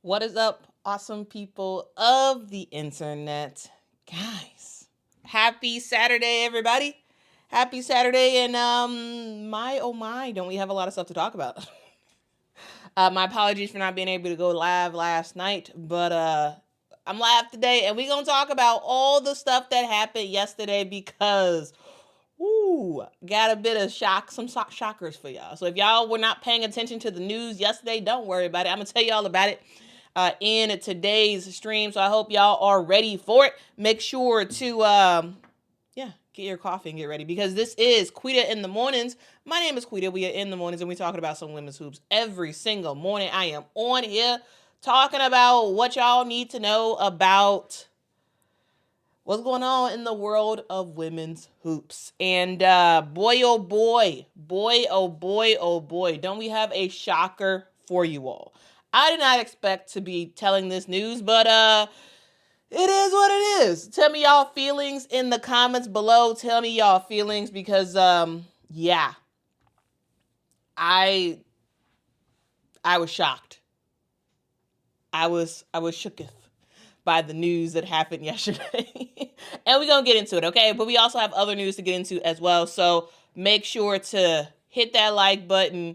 What is up, awesome people of the internet? Guys, happy Saturday, everybody. Happy Saturday, and my oh my, don't we have a lot of stuff to talk about? My apologies for not being able to go live last night, but I'm live today, and we're gonna talk about all the stuff that happened yesterday because got a bit of some shockers for y'all. So if y'all were not paying attention to the news yesterday, don't worry about it. I'm gonna tell y'all about it in today's stream. So I hope y'all are ready for it. Make sure to get your coffee and get ready because this is Quita in the Mornings. My name is Quita. We are in the mornings and we're talking about some women's hoops every single morning. I am on here talking about what y'all need to know about what's going on in the world of women's hoops. And boy, oh boy, don't we have a shocker for you all. I did not expect to be telling this news, but it is what it is. Tell me y'all feelings in the comments below. Tell me y'all feelings because I was shocked. I was shooketh by the news that happened yesterday. And we're going to get into it, okay? But we also have other news to get into as well. So make sure to hit that like button,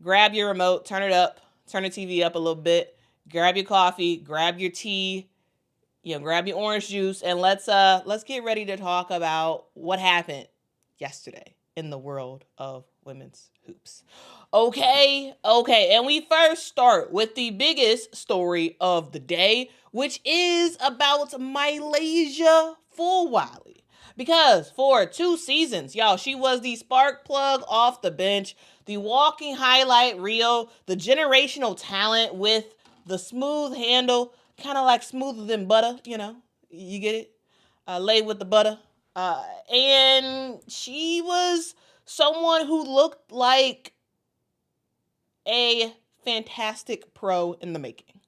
grab your remote, turn it up, turn the TV up a little bit, grab your coffee, grab your tea, grab your orange juice, and let's get ready to talk about what happened yesterday in the world of women's hoops. Okay, and we first start with the biggest story of the day, which is about Malaysia Fulwiley. Because for 2 seasons, y'all, she was the spark plug off the bench, the walking highlight reel, the generational talent with the smooth handle, kind of like smoother than butter, you get it? Laid with the butter. And she was someone who looked like a fantastic pro in the making.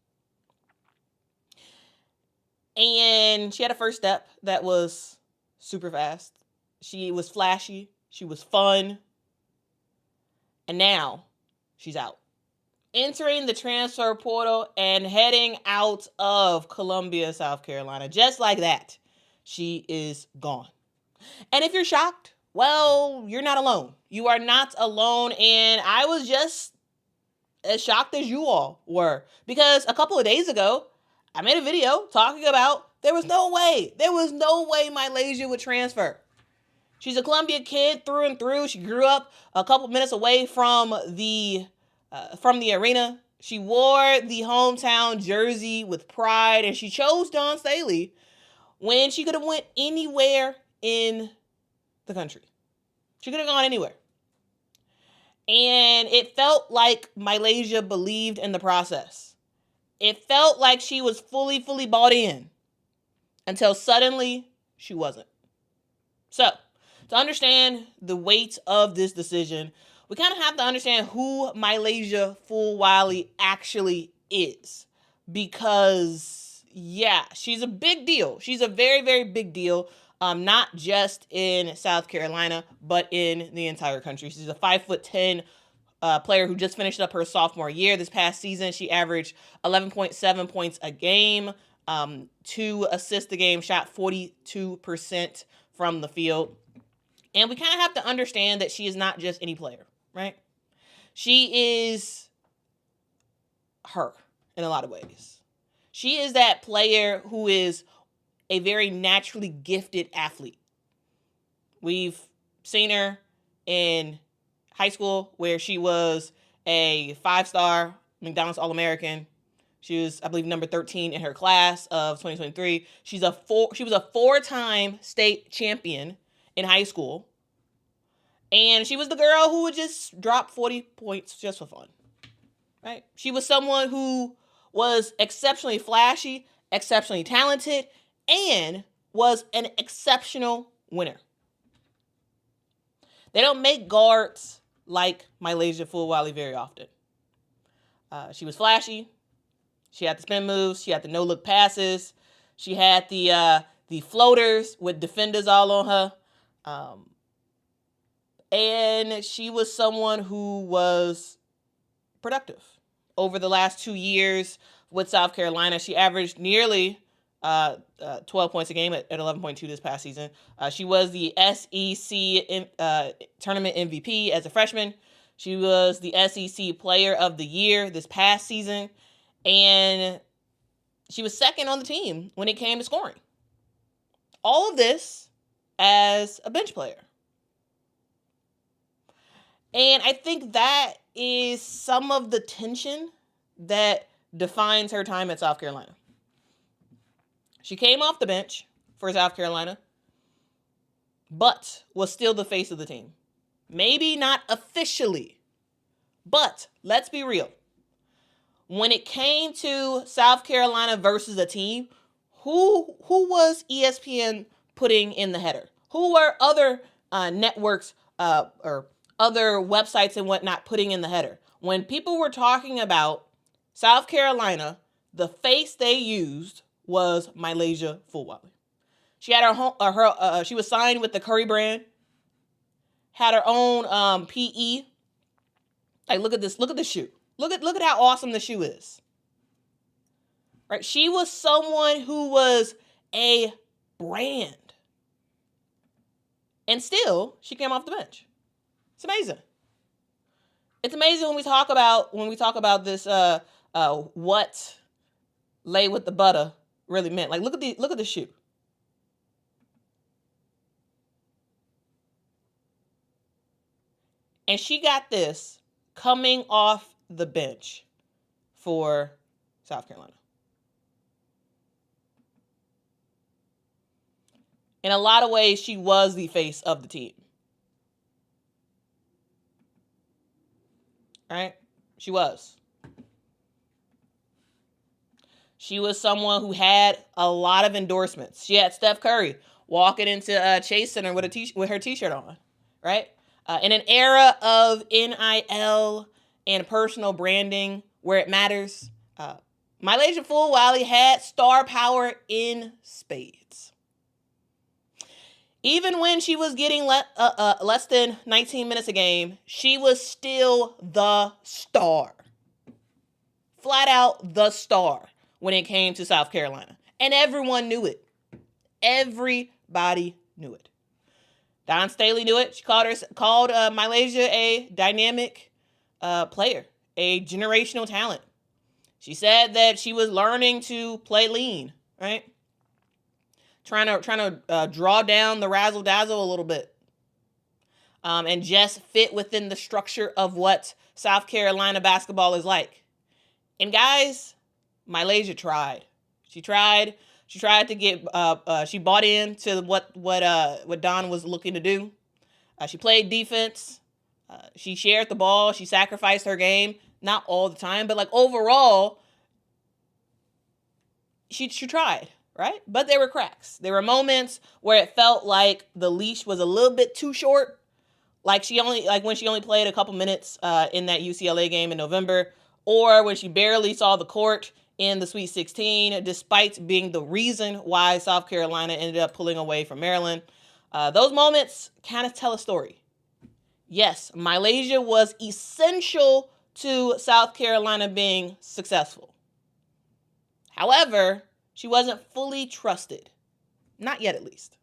And she had a first step that was super fast. She was flashy. She was fun. And now she's out. Entering the transfer portal and heading out of Columbia, South Carolina. Just like that, she is gone. And if you're shocked, well, you're not alone. You are not alone. And I was just as shocked as you all were. Because a couple of days ago, I made a video talking about there was no way Malaysia would transfer. She's a Columbia kid through and through. She grew up a couple minutes away from the arena. She wore the hometown jersey with pride, and she chose Dawn Staley when she could have went anywhere in the country. She could have gone anywhere. And it felt like Malaysia believed in the process. It felt like she was fully bought in until suddenly she wasn't. So, to understand the weight of this decision, we kind of have to understand who Malaysia Fulwiley actually is. Because, she's a big deal. She's a very, very big deal. Not just in South Carolina, but in the entire country. She's a 5'10" player who just finished up her sophomore year. This past season, she averaged 11.7 points a game, 2 assists a game, shot 42% from the field. And we kind of have to understand that she is not just any player, right? She is her in a lot of ways. She is that player who is a very naturally gifted athlete. We've seen her in high school where she was a 5-star McDonald's All-American. She was, I believe, number 13 in her class of 2023. She was a 4-time state champion in high school. And she was the girl who would just drop 40 points just for fun. Right? She was someone who was exceptionally flashy, exceptionally talented, and was an exceptional winner. They don't make guards like Malaysia Fulwiley very often. She was flashy. She had the spin moves. She had the no-look passes. She had the floaters with defenders all on her. And she was someone who was productive. Over the last 2 years, with South Carolina. She averaged nearly 12 points a game at 11.2 this past season. She was the SEC tournament MVP as a freshman. She was the SEC Player of the Year this past season. And she was second on the team when it came to scoring. All of this as a bench player. And I think that is some of the tension that defines her time at South Carolina. She came off the bench for South Carolina, but was still the face of the team. Maybe not officially, but let's be real. When it came to South Carolina versus a team, who was ESPN putting in the header? Who were other networks or other websites and whatnot putting in the header? When people were talking about South Carolina, the face they used was Malaysia Fulwiley. She had she was signed with the Curry brand, had her own PE. Like, look at this shoe. Look at how awesome the shoe is. Right? She was someone who was a brand. And still, she came off the bench. It's amazing. It's amazing when we talk about this what lay with the butter really meant. Like, look at the shoe. And she got this coming off the bench for South Carolina. In a lot of ways, she was the face of the team. Right? She was. She was someone who had a lot of endorsements. She had Steph Curry walking into Chase Center with her t-shirt on, right? In an era of NIL and personal branding where it matters, Malaysia Fulwiley had star power in spades. Even when she was getting less than 19 minutes a game, she was still the star. Flat out the star when it came to South Carolina. And everyone knew it. Everybody knew it. Dawn Staley knew it. She called Malaysia a dynamic player, a generational talent. She said that she was learning to play lean, right? Trying to draw down the razzle dazzle a little bit, and just fit within the structure of what South Carolina basketball is like. And guys, Malaysia tried. She tried to get. She bought into what Dawn was looking to do. She played defense. She shared the ball. She sacrificed her game. Not all the time, but like overall, she tried. Right? But there were cracks. There were moments where it felt like the leash was a little bit too short. Like when she only played a couple minutes in that UCLA game in November, or when she barely saw the court in the Sweet 16, despite being the reason why South Carolina ended up pulling away from Maryland. Those moments kind of tell a story. Yes, Malaysia was essential to South Carolina being successful. However, she wasn't fully trusted. Not yet, at least.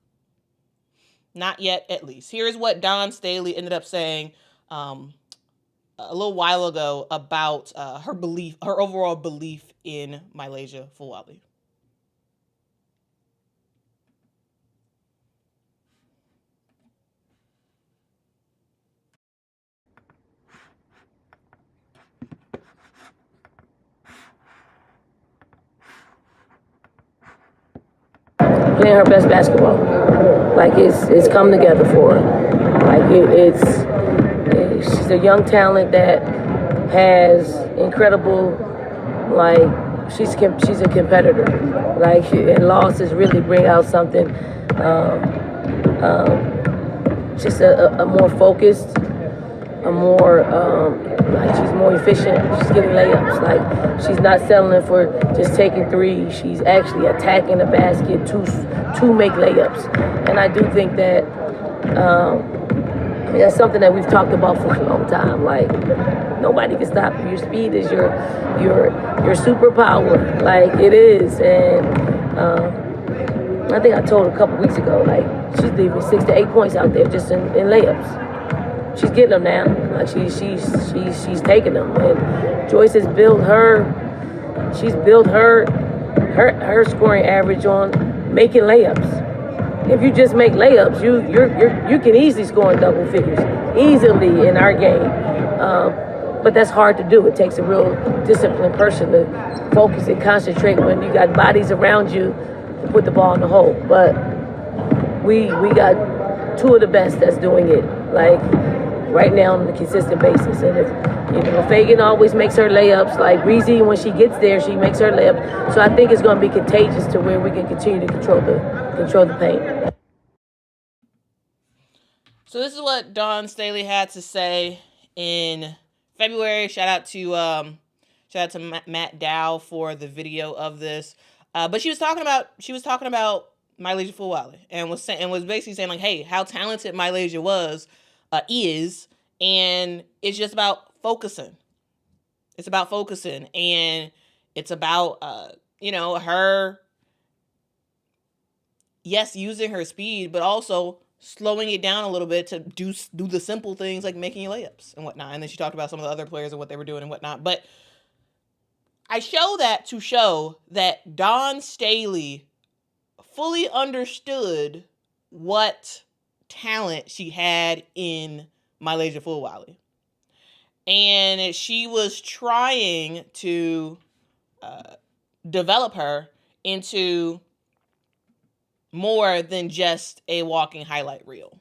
Not yet, at least. Here's what Dawn Staley ended up saying a little while ago about her overall belief in Malaysia Fulwiley. Playing her best basketball. Like it's come together for her. Like she's a young talent that has incredible, like she's a competitor. Like and losses really bring out something. Just a more focused, a more like she's more efficient. She's getting layups. Like she's not settling for just taking threes. She's actually attacking the basket to make layups. And I do think that that's something that we've talked about for a long time. Like nobody can stop you. Your speed is your superpower. Like, it is. And I think I told a couple weeks ago, like, she's leaving 6 to 8 points out there just in layups. She's getting them now. Like, she's taking them. And Joyce has built her scoring average on making layups. If you just make layups, you can easily score in double figures, easily in our game. But that's hard to do. It takes a real disciplined person to focus and concentrate when you got bodies around you to put the ball in the hole. But we got two of the best that's doing it, like, right now on a consistent basis. And if Fagan always makes her layups, like Breezy, when she gets there, she makes her layup. So I think it's going to be contagious to where we can continue to control the paint. So this is what Dawn Staley had to say in February. Shout out to Matt Dow for the video of this. But she was talking about Malaysia Fulwiley and was basically saying, like, hey, how talented Malaysia is, and it's just about focusing. It's about focusing, and it's about her, yes, using her speed, but also slowing it down a little bit to do the simple things like making layups and whatnot. And then she talked about some of the other players and what they were doing and whatnot. But I show that to show that Dawn Staley fully understood what talent she had in Malaysia Fulwiley. And she was trying to develop her into more than just a walking highlight reel,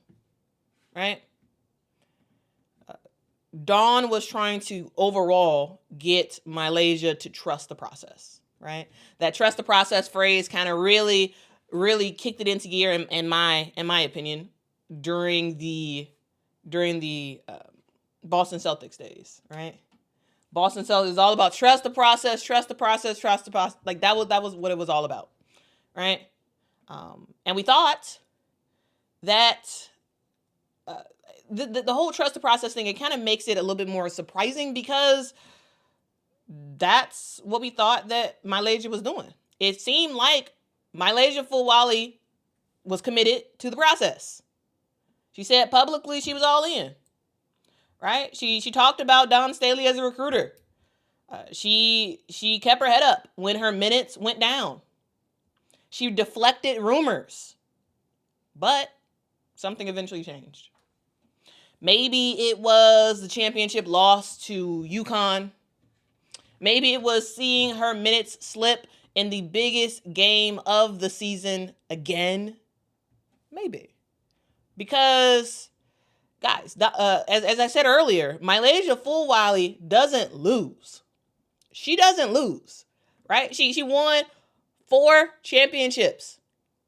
right? Dawn was trying to overall get Malaysia to trust the process, right? That trust the process phrase kind of really kicked it into gear in my opinion during the Boston Celtics days, right? Boston Celtics is all about trust the process. Like that was what it was all about, right? And we thought that the whole trust the process thing, it kind of makes it a little bit more surprising because that's what we thought that Malaysia was doing. It seemed like Malaysia Fulwiley was committed to the process. She said publicly she was all in, right? She talked about Dawn Staley as a recruiter. She kept her head up when her minutes went down. She deflected rumors, but something eventually changed. Maybe it was the championship loss to UConn. Maybe it was seeing her minutes slip in the biggest game of the season again. Maybe. Because, guys, as I said earlier, Malaysia Fulwiley doesn't lose. She doesn't lose, right? She won 4 championships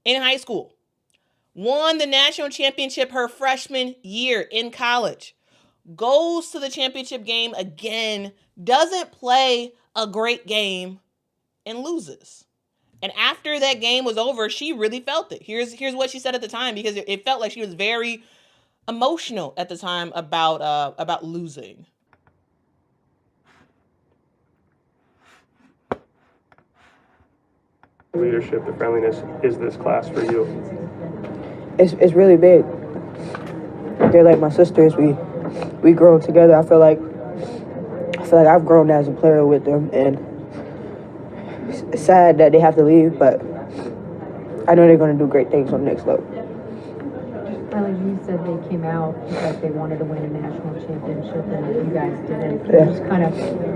in high school. Won the national championship her freshman year in college. Goes to the championship game again. Doesn't play a great game and loses. And after that game was over, she really felt it. Here's what she said at the time, because it felt like she was very emotional at the time about losing. Leadership, the friendliness is this class for you? It's really big. They're like my sisters. We grow together. I feel like I've grown as a player with them, and it's sad that they have to leave, but I know they're going to do great things on the next level. You said they came out because they wanted to win a national championship and you guys didn't. Can Yeah. you just kind of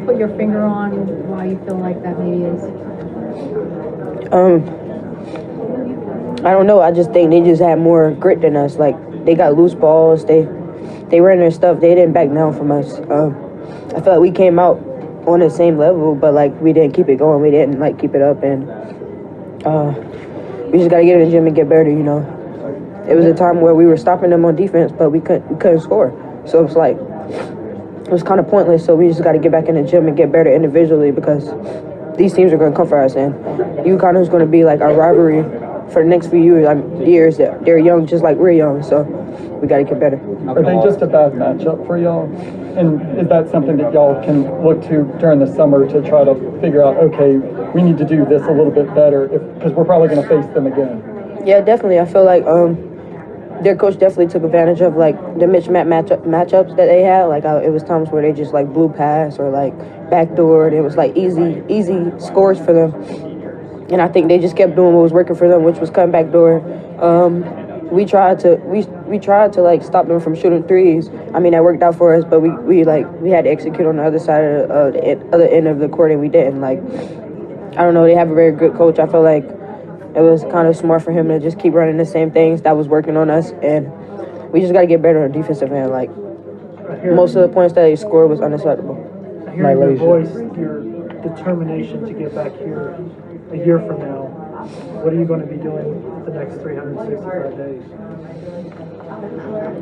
put your finger on why you feel like that maybe is? I don't know. I just think they just had more grit than us. Like, they got loose balls. They ran their stuff. They didn't back down from us. I felt like we came out on the same level, but, like, we didn't keep it going. We didn't, like, keep it up. And we just got to get in the gym and get better, you know. It was a time where we were stopping them on defense, but we couldn't score. So it was like, it was kind of pointless. So we just got to get back in the gym and get better individually, because these teams are going to come for us. And UConn is going to be like our rivalry for the next few years, they're young just like we're young, so we got to get better. Are they just a bad matchup for y'all? And is that something that y'all can look to during the summer to try to figure out, okay, we need to do this a little bit better because we're probably going to face them again? Yeah, definitely. I feel like their coach definitely took advantage of like the matchups that they had. Like it was times where they just like blew past or like backdoored. It was like easy scores for them. And I think they just kept doing what was working for them, which was cutting backdoor. We tried to like stop them from shooting threes. I mean, that worked out for us, but we had to execute on the other side of the other end of the court, and we didn't. Like, I don't know, they have a very good coach. I feel like it was kind of smart for him to just keep running the same things that was working on us, and we just got to get better on the defensive end. Like, most of the points that they scored was unacceptable. Hearing your voice, your determination to get back here a year from now, what are you going to be doing the next 365 days?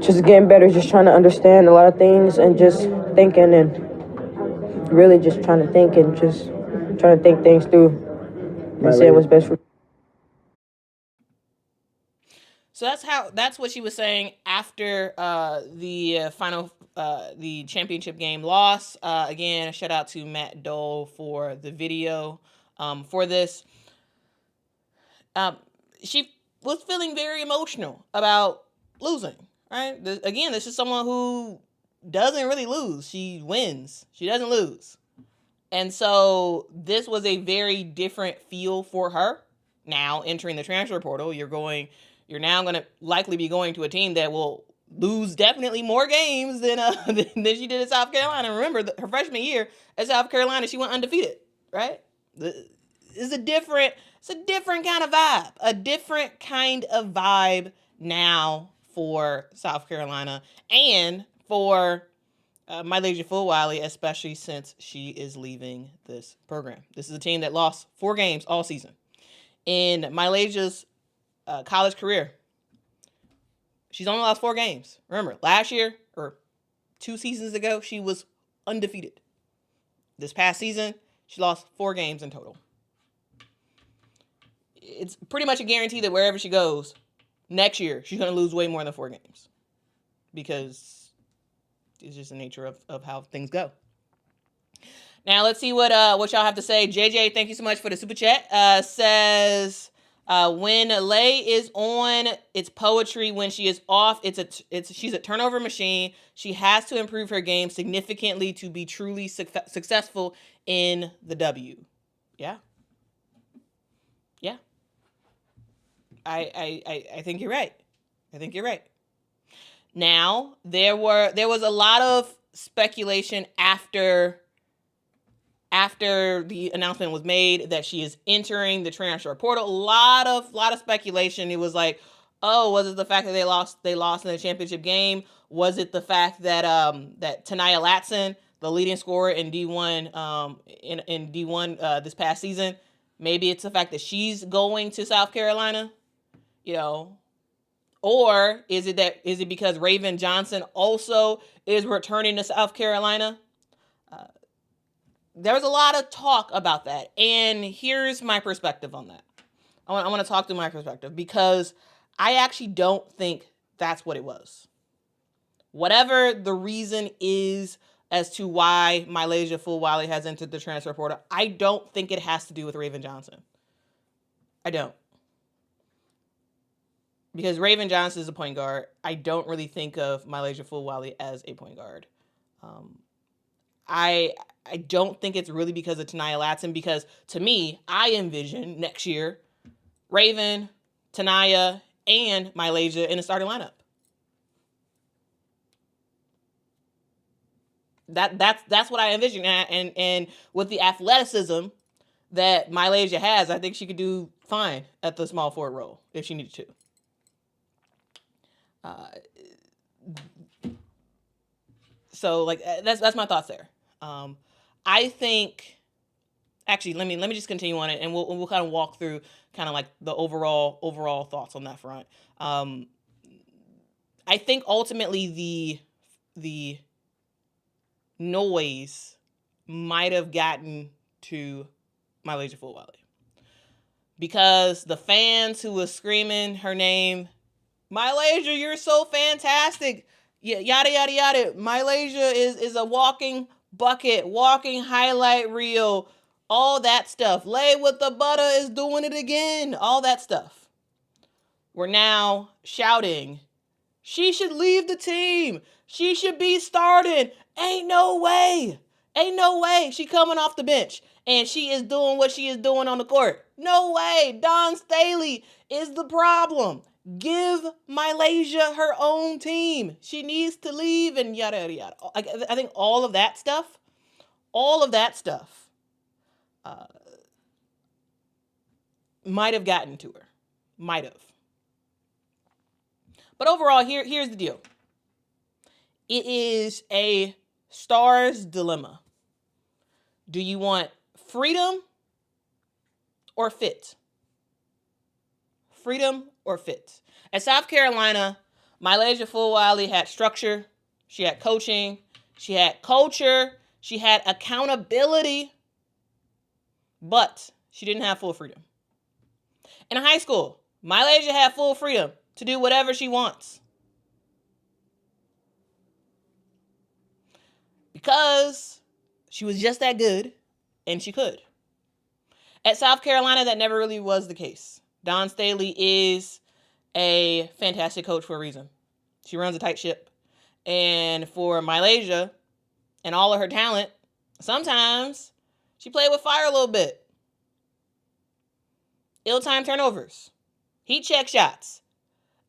Just getting better, just trying to understand a lot of things and just thinking and really just trying to think and just trying to think things through and seeing what's best for. So that's what she was saying after the championship game loss. Again, a shout out to Matt Dole for the video for this. She was feeling very emotional about losing, right? This is someone who doesn't really lose. She wins. She doesn't lose. And so this was a very different feel for her. Now entering the transfer portal, you're now going to likely be going to a team that will lose definitely more games than she did at South Carolina. Remember, her freshman year at South Carolina, she went undefeated, right? It's a different kind of vibe. A different kind of vibe now for South Carolina and for Malaysia Fulwiley, especially since she is leaving this program. This is a team that lost 4 games all season. In Malaysia's college career, she's only lost 4 games. Remember, last year or 2 seasons ago, she was undefeated. This past season, she lost 4 games in total. It's pretty much a guarantee that wherever she goes, next year, she's going to lose way more than 4 games. Because it's just the nature of how things go. Now, let's see what y'all have to say. JJ, thank you so much for the super chat. Says, when Lay is on, it's poetry. When she is off, she's a turnover machine. She has to improve her game significantly to be truly successful in the W. Yeah. Yeah. I think you're right. I think you're right. Now, there was a lot of speculation after the announcement was made that she is entering the transfer portal. A lot of speculation. It was like, oh, was it the fact that they lost in the championship game? Was it the fact that that Tanaya Latson, the leading scorer in D1 in D1 this past season, maybe it's the fact that she's going to South Carolina, or is it because Raven Johnson also is returning to South Carolina? There was a lot of talk about that, and here's my perspective on that. I want to talk through my perspective because I actually don't think that's what it was. Whatever the reason is as to why Malaysia Fulwiley has entered the transfer portal, I don't think it has to do with Raven Johnson. I don't. Because Raven Johnson is a point guard. I don't really think of Malaysia Fulwiley as a point guard. I don't think it's really because of Tanaya Latson, because to me, I envision next year Raven, Tanaya, and Malaysia in the starting lineup. That's what I envision, and with the athleticism that Malaysia has, I think she could do fine at the small forward role if she needed to. So like that's my thoughts there. I think actually let me just continue on it, and we'll kind of walk through kind of like the overall thoughts on that front. I think ultimately the noise might have gotten to Malaysia Fulwiley. because the fans who was screaming her name, Malaysia, you're so fantastic, yada, yada, yada. Malaysia is a walking bucket, walking highlight reel, all that stuff. Lay with the butter is doing it again, all that stuff. We're now shouting, she should leave the team. She should be starting. Ain't no way. Ain't no way she coming off the bench and she is doing what she is doing on the court. No way. Dawn Staley is the problem. Give Malaysia her own team. She needs to leave and yada, yada, yada. I think all of that stuff might have gotten to her. Might have. But overall, here's the deal. It is a star's dilemma. Do you want freedom or fit? Freedom or fit? At South Carolina, Malaysia Fulwiley had structure. She had coaching. She had culture. She had accountability. But she didn't have full freedom. In high school, Malaysia had full freedom to do whatever she wants. Because she was just that good and she could. At South Carolina, that never really was the case. Dawn Staley is a fantastic coach for a reason. She runs a tight ship. And for Malaysia and all of her talent, sometimes she played with fire a little bit. Ill-timed turnovers, heat check shots,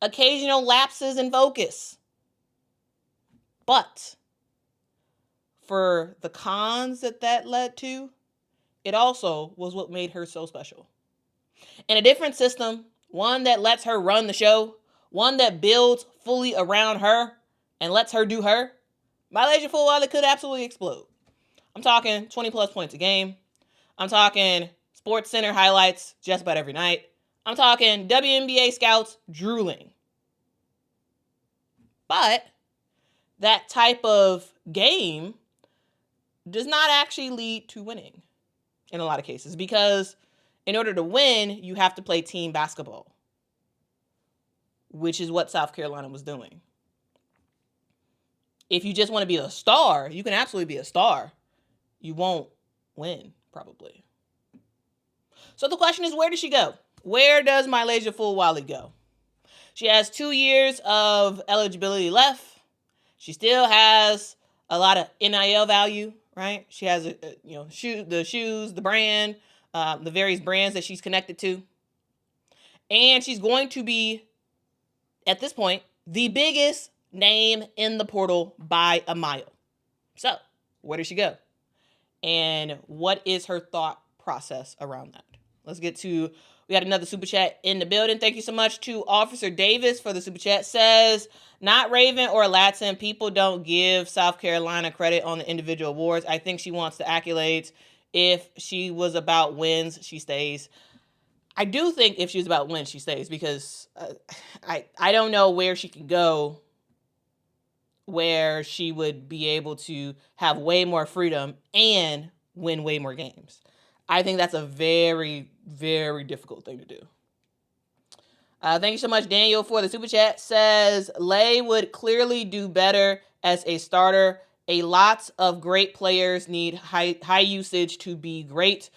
occasional lapses in focus. But for the cons that led to, it also was what made her so special. In a different system, one that lets her run the show, one that builds fully around her and lets her do her, Malaysia Fulwiley could absolutely explode. I'm talking 20 plus points a game. I'm talking Sports Center highlights just about every night. I'm talking WNBA scouts drooling. But that type of game does not actually lead to winning in a lot of cases, because in order to win, you have to play team basketball, which is what South Carolina was doing. If you just want to be a star, you can absolutely be a star. You won't win, probably. So the question is, where does she go? Where does Malaysia Fulwiley go? She has 2 years of eligibility left. She still has a lot of NIL value, right? She has the shoes, the brand, the various brands that she's connected to. And she's going to be, at this point, the biggest name in the portal by a mile. So, where does she go? And what is her thought process around that? Let's get to, we got another super chat in the building. Thank you so much to Officer Davis for the super chat. Says, not Raven or Latin, people don't give South Carolina credit on the individual awards. I think she wants the accolades. If she was about wins, she stays. I do think if she was about wins, she stays, because I don't know where she can go where she would be able to have way more freedom and win way more games. I think that's a very, very difficult thing to do. Thank you so much, Daniel, for the super chat. Says, Lay would clearly do better as a starter. A lot of great players need high usage to be great.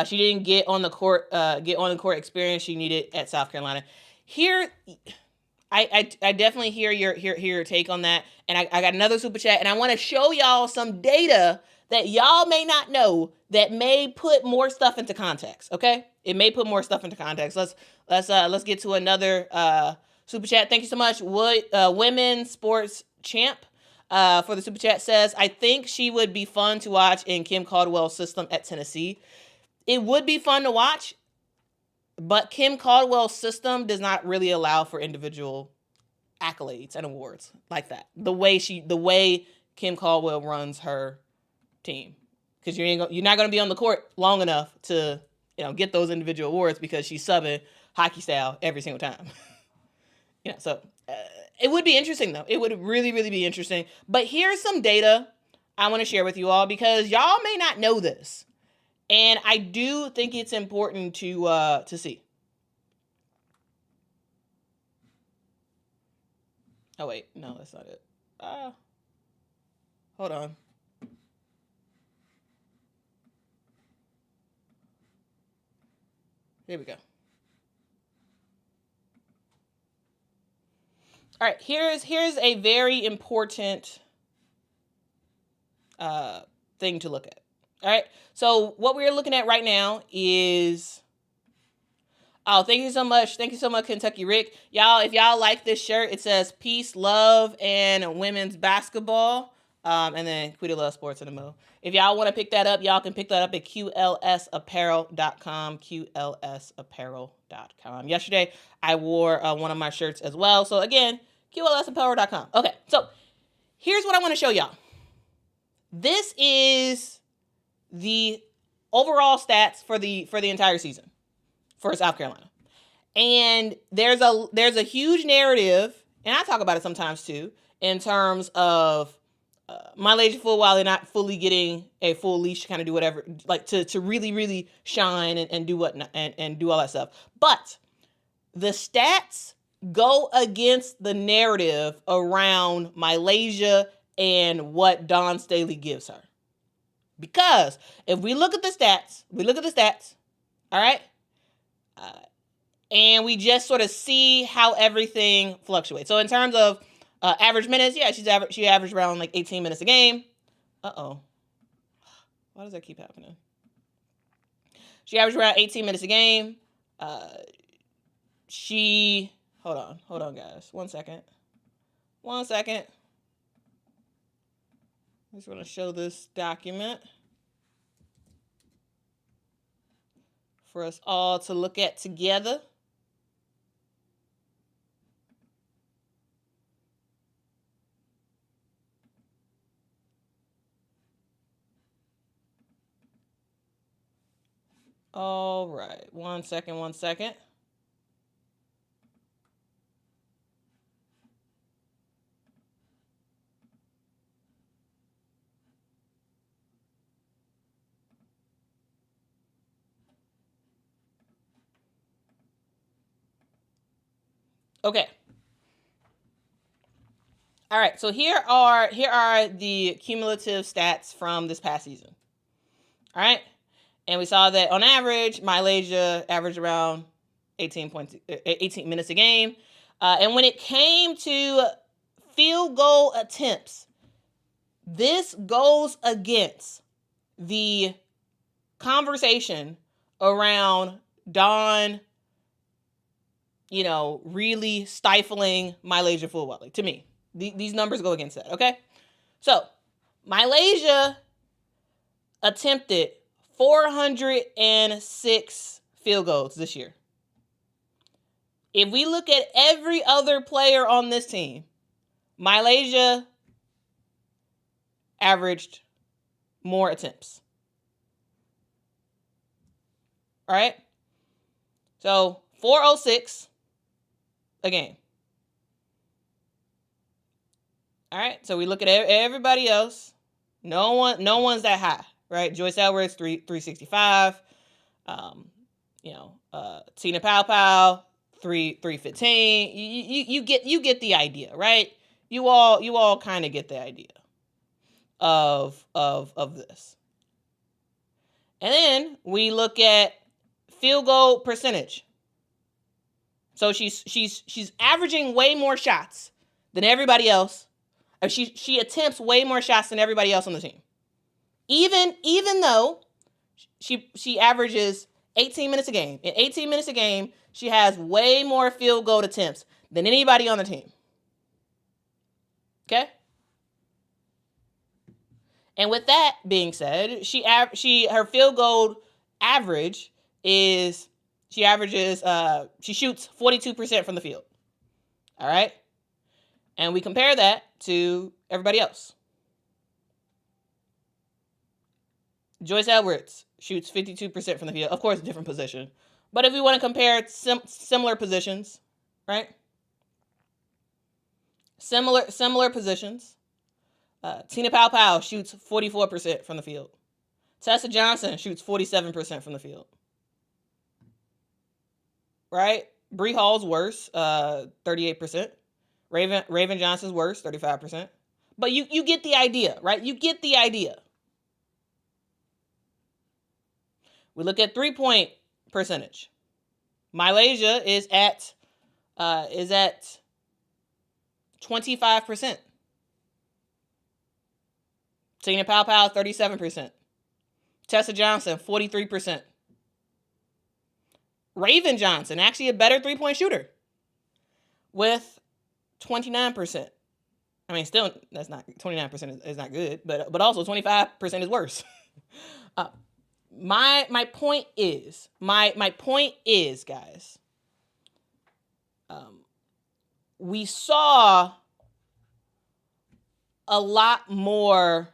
She didn't get on the court experience she needed at South Carolina. Here, I definitely hear your take on that. And I got another super chat, and I want to show y'all some data that y'all may not know that may put more stuff into context. Okay, it may put more stuff into context. Let's get to another super chat. Thank you so much, Women's Sports Champ, for the super chat. Says, I think she would be fun to watch in Kim Caldwell's system at Tennessee. It would be fun to watch, but Kim Caldwell's system does not really allow for individual accolades and awards like that. The way Kim Caldwell runs her team, because you're not going to be on the court long enough to get those individual awards, because she's subbing hockey style every single time. So it would be interesting though. It would really, really be interesting. But here's some data I want to share with you all, because y'all may not know this. And I do think it's important to see. Oh wait, no, that's not it. Hold on. Here we go. All right, here's a very important thing to look at. All right, so what we're looking at right now is, oh, thank you so much, Kentucky Rick. Y'all, if y'all like this shirt, it says peace, love, and women's basketball, and then Quita Loves Sports in the middle. If y'all want to pick that up, y'all can pick that up at qlsapparel.com, qlsapparel.com. Yesterday, I wore one of my shirts as well. So again, qlsapparel.com. Okay, so here's what I want to show y'all. This is the overall stats for the entire season for South Carolina. And there's a huge narrative, and I talk about it sometimes too, in terms of Malaysia Fulwiley not fully getting a full leash to kind of do whatever, like to really, really shine and do what and do all that stuff. But the stats go against the narrative around Malaysia and what Dawn Staley gives her. Because if we look at the stats, all right, and we just sort of see how everything fluctuates. So in terms of average minutes, yeah, she averaged around like 18 minutes a game. Why does that keep happening? She averaged around 18 minutes a game. Hold on, guys. One second. I just want to show this document for us all to look at together. All right, one second. Okay. All right, so here are the cumulative stats from this past season. All right. And we saw that on average, Malaysia averaged around 18 minutes a game. And when it came to field goal attempts, this goes against the conversation around Dawn, really stifling Malaysia Fulwiley. To me, these numbers go against that, okay? So, Malaysia attempted 406 field goals this year. If we look at every other player on this team, Malaysia averaged more attempts. All right? So, 406 a game. All right? So, we look at everybody else. No one's that high. Right, Joyce Edwards 365, Tina Powell 315. You get the idea, right? You all kind of get the idea of this. And then we look at field goal percentage. So she's averaging way more shots than everybody else. She attempts way more shots than everybody else on the team. Even though she averages 18 minutes a game. In 18 minutes a game, she has way more field goal attempts than anybody on the team. Okay? And with that being said, her field goal average is she shoots 42% from the field. All right? And we compare that to everybody else. Joyce Edwards shoots 52% from the field. Of course, a different position. But if we want to compare similar positions, right? Similar positions. Tina Powell shoots 44% from the field. Tessa Johnson shoots 47% from the field. Right? Bree Hall's worse, 38%. Raven Johnson's worse, 35%. But you get the idea, right? You get the idea. We look at 3-point percentage. Malaysia is at 25%. Tina Pow Pow, 37%. Tessa Johnson, 43%. Raven Johnson, actually a better 3-point shooter, with 29%. I mean, still, that's not 29% is not good, but also 25% is worse. My point is, guys, we saw a lot more.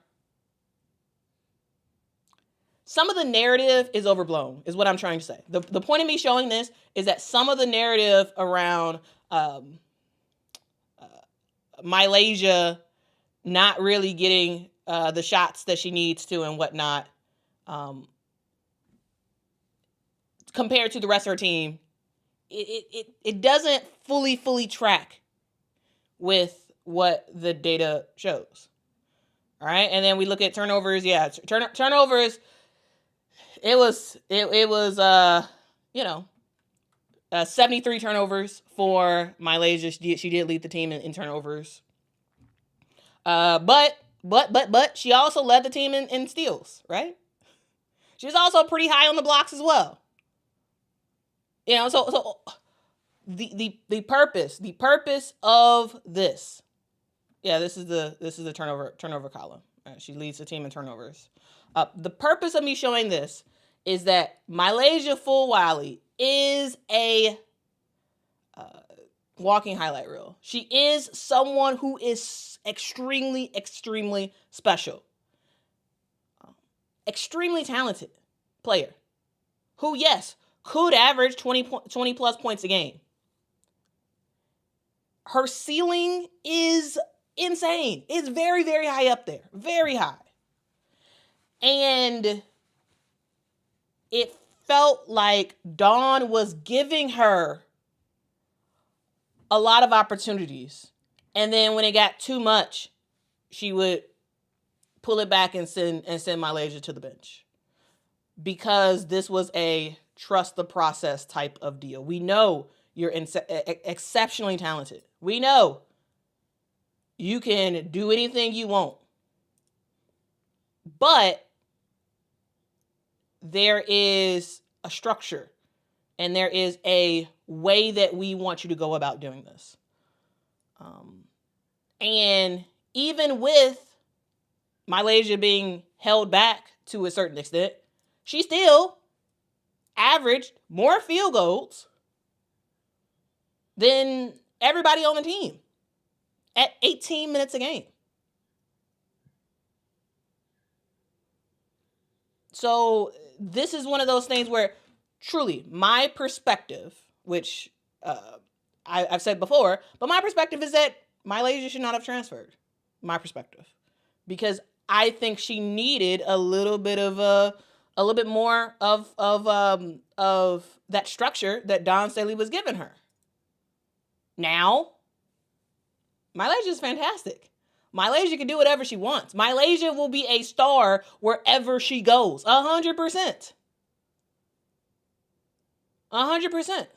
Some of the narrative is overblown, is what I'm trying to say. The point of me showing this is that some of the narrative around Malaysia not really getting the shots that she needs to and whatnot, compared to the rest of her team, it doesn't fully track with what the data shows. All right, and then we look at turnovers. Yeah, turnovers. It was 73 turnovers for Malaysia. She did lead the team in turnovers. But she also led the team in steals, right? She's also pretty high on the blocks as well. So the purpose of this. Yeah, this is the turnover column. Right? She leads the team in turnovers. The purpose of me showing this is that Malaysia Fulwiley is a walking highlight reel. She is someone who is extremely special. Extremely talented player who, yes, could average 20 plus points a game. Her ceiling is insane. It's very high up there. Very high. And it felt like Dawn was giving her a lot of opportunities. And then when it got too much, she would pull it back and send Malaysia to the bench. Because this was a trust the process type of deal. We know you're exceptionally talented. We know you can do anything you want. But there is a structure and there is a way that we want you to go about doing this. And even with Malaysia being held back to a certain extent, she still averaged more field goals than everybody on the team at 18 minutes a game. So this is one of those things where truly my perspective, which I've said before, but my perspective is that Malaysia should not have transferred. My perspective. Because I think she needed a little bit more of that structure that Dawn Staley was giving her. Now, Malaysia is fantastic. Malaysia can do whatever she wants. Malaysia will be a star wherever she goes. 100%. 100%.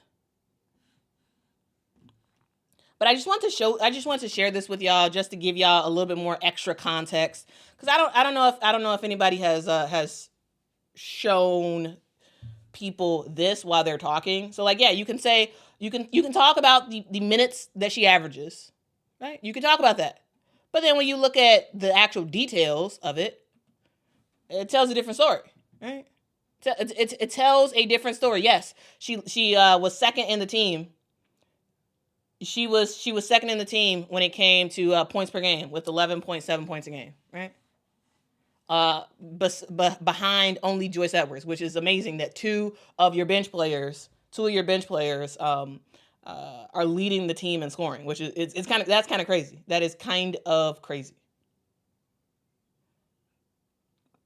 But I just want to share this with y'all just to give y'all a little bit more extra context, because I don't know if anybody has shown people this while they're talking. So you can say you can talk about the minutes that she averages, right? You can talk about that. But then when you look at the actual details of it, it tells a different story, right? It tells a different story. Yes, she was second in the team. She was second in the team when it came to points per game with 11.7 points a game, right? Behind only Joyce Edwards, which is amazing that two of your bench players are leading the team in scoring, which is that's kind of crazy. That is kind of crazy.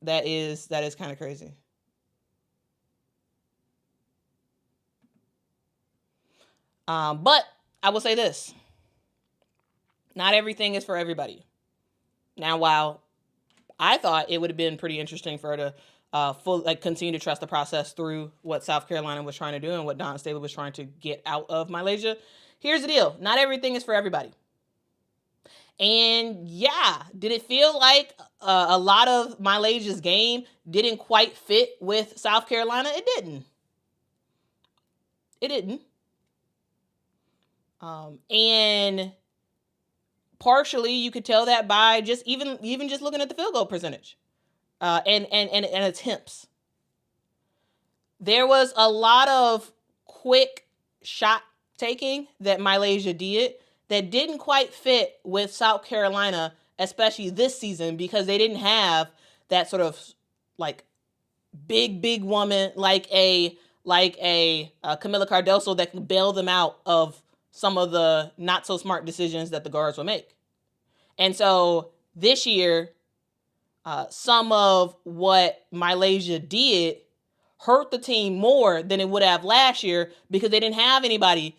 That is kind of crazy. But I will say this. Not everything is for everybody. Now, while I thought it would have been pretty interesting for her to continue to trust the process through what South Carolina was trying to do and what Dawn Staley was trying to get out of Malaysia, here's the deal. Not everything is for everybody. And yeah, did it feel like a lot of Malaysia's game didn't quite fit with South Carolina? It didn't. It didn't. And partially you could tell that by just even just looking at the field goal percentage and attempts. There was a lot of quick shot taking that Malaysia did that didn't quite fit with South Carolina, especially this season, because they didn't have that sort of like big woman like a Camila Cardoso that can bail them out of some of the not so smart decisions that the guards will make. And so this year, some of what Malaysia did hurt the team more than it would have last year because they didn't have anybody.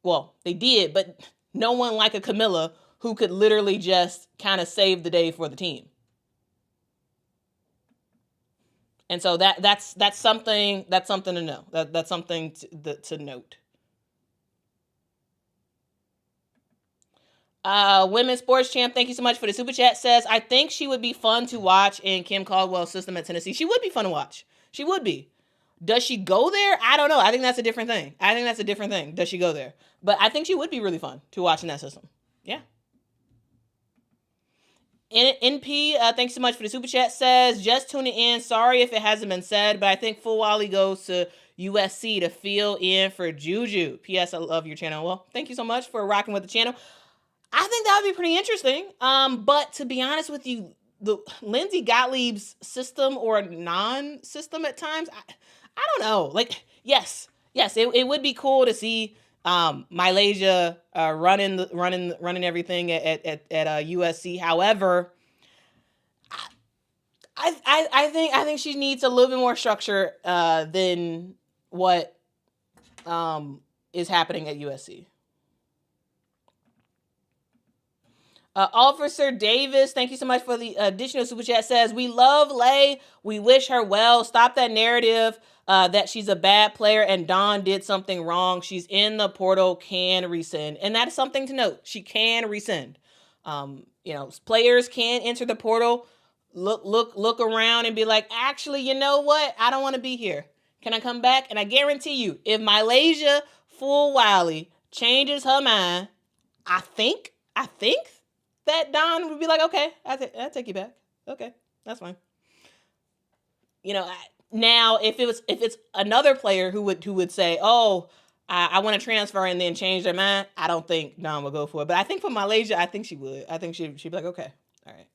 Well, they did, but no one like a Camila who could literally just kind of save the day for the team. And so that's something to know. That's something to note. Women's sports champ, thank you so much for the super chat, says, I think she would be fun to watch in Kim Caldwell's system at Tennessee. She would be fun to watch. She would be. Does she go there? I don't know. I think that's a different thing. Does she go there? But I think she would be really fun to watch in that system. Yeah. NP, thanks so much for the super chat, says, just tuning in. Sorry if it hasn't been said, but I think Fulwiley goes to USC to fill in for Juju. P.S. I love your channel. Well, thank you so much for rocking with the channel. I think that would be pretty interesting. But to be honest with you, the Lindsay Gottlieb's system or non-system at times, I don't know. Like, yes, it would be cool to see Malaysia running everything at USC. However, I think she needs a little bit more structure than what is happening at USC. Officer Davis, thank you so much for the additional super chat, says, we love Lay. We wish her well. Stop that narrative that she's a bad player and Dawn did something wrong. She's in the portal, can rescind. And that is something to note. She can rescind. Players can enter the portal, look around and be like, actually, you know what? I don't want to be here. Can I come back? And I guarantee you, if Malaysia Fulwiley changes her mind, I think that Don would be like, okay, I'll take you back. Okay, that's fine. Now if it's another player who would say, oh, I want to transfer and then change their mind, I don't think Don would go for it. But I think for Malaysia, I think she would. I think she'd be like, okay, all right.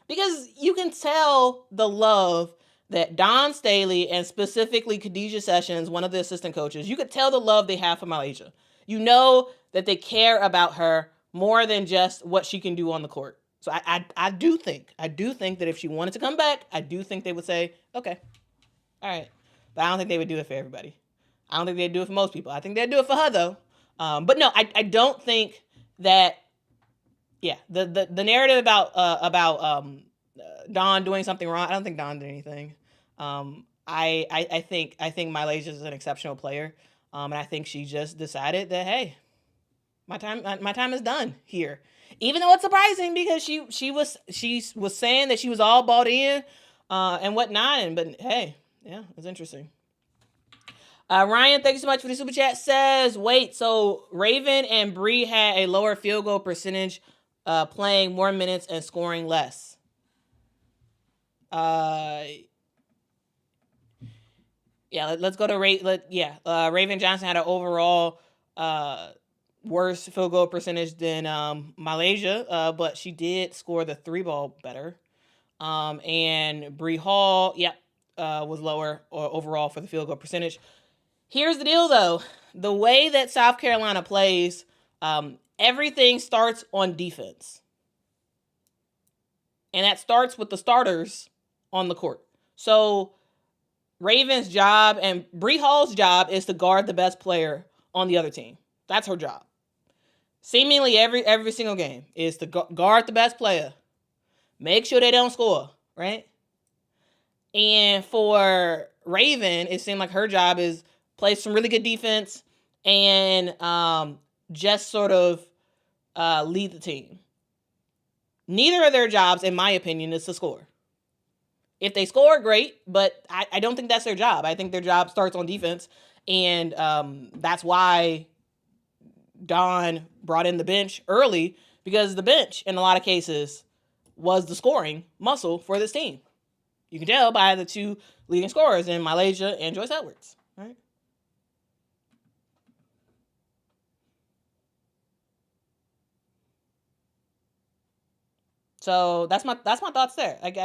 Because you can tell the love that Dawn Staley and specifically Khadijah Sessions, one of the assistant coaches, you could tell the love they have for Malaysia. You know that they care about her more than just what she can do on the court. So I do think that if she wanted to come back, I do think they would say, okay, all right. But I don't think they would do it for everybody. I don't think they'd do it for most people. I think they'd do it for her though. But no, I don't think that. Yeah, the narrative about Dawn doing something wrong. I don't think Dawn did anything. I think Malaysia is an exceptional player, and I think she just decided that, hey, my time is done here. Even though it's surprising because she was saying that she was all bought in and whatnot, but hey, yeah, it's interesting. Ryan, thank you so much for the super chat. Says, wait, so Raven and Bree had a lower field goal percentage, playing more minutes and scoring less. Let's go to Raven Johnson had an overall worse field goal percentage than Malaysia, but she did score the 3-ball better. And Bree Hall, was lower overall for the field goal percentage. Here's the deal, though. The way that South Carolina plays, everything starts on defense. And that starts with the starters on the court. So Raven's job and Bree Hall's job is to guard the best player on the other team. That's her job. Seemingly every single game is to guard the best player. Make sure they don't score, right? And for Raven, it seemed like her job is play some really good defense and just sort of lead the team. Neither of their jobs, in my opinion, is to score. If they score, great, but I don't think that's their job. I think their job starts on defense, and that's why Dawn brought in the bench early, because the bench, in a lot of cases, was the scoring muscle for this team. You can tell by the two leading scorers in Malaysia and Joyce Edwards, right? So that's my thoughts there. Like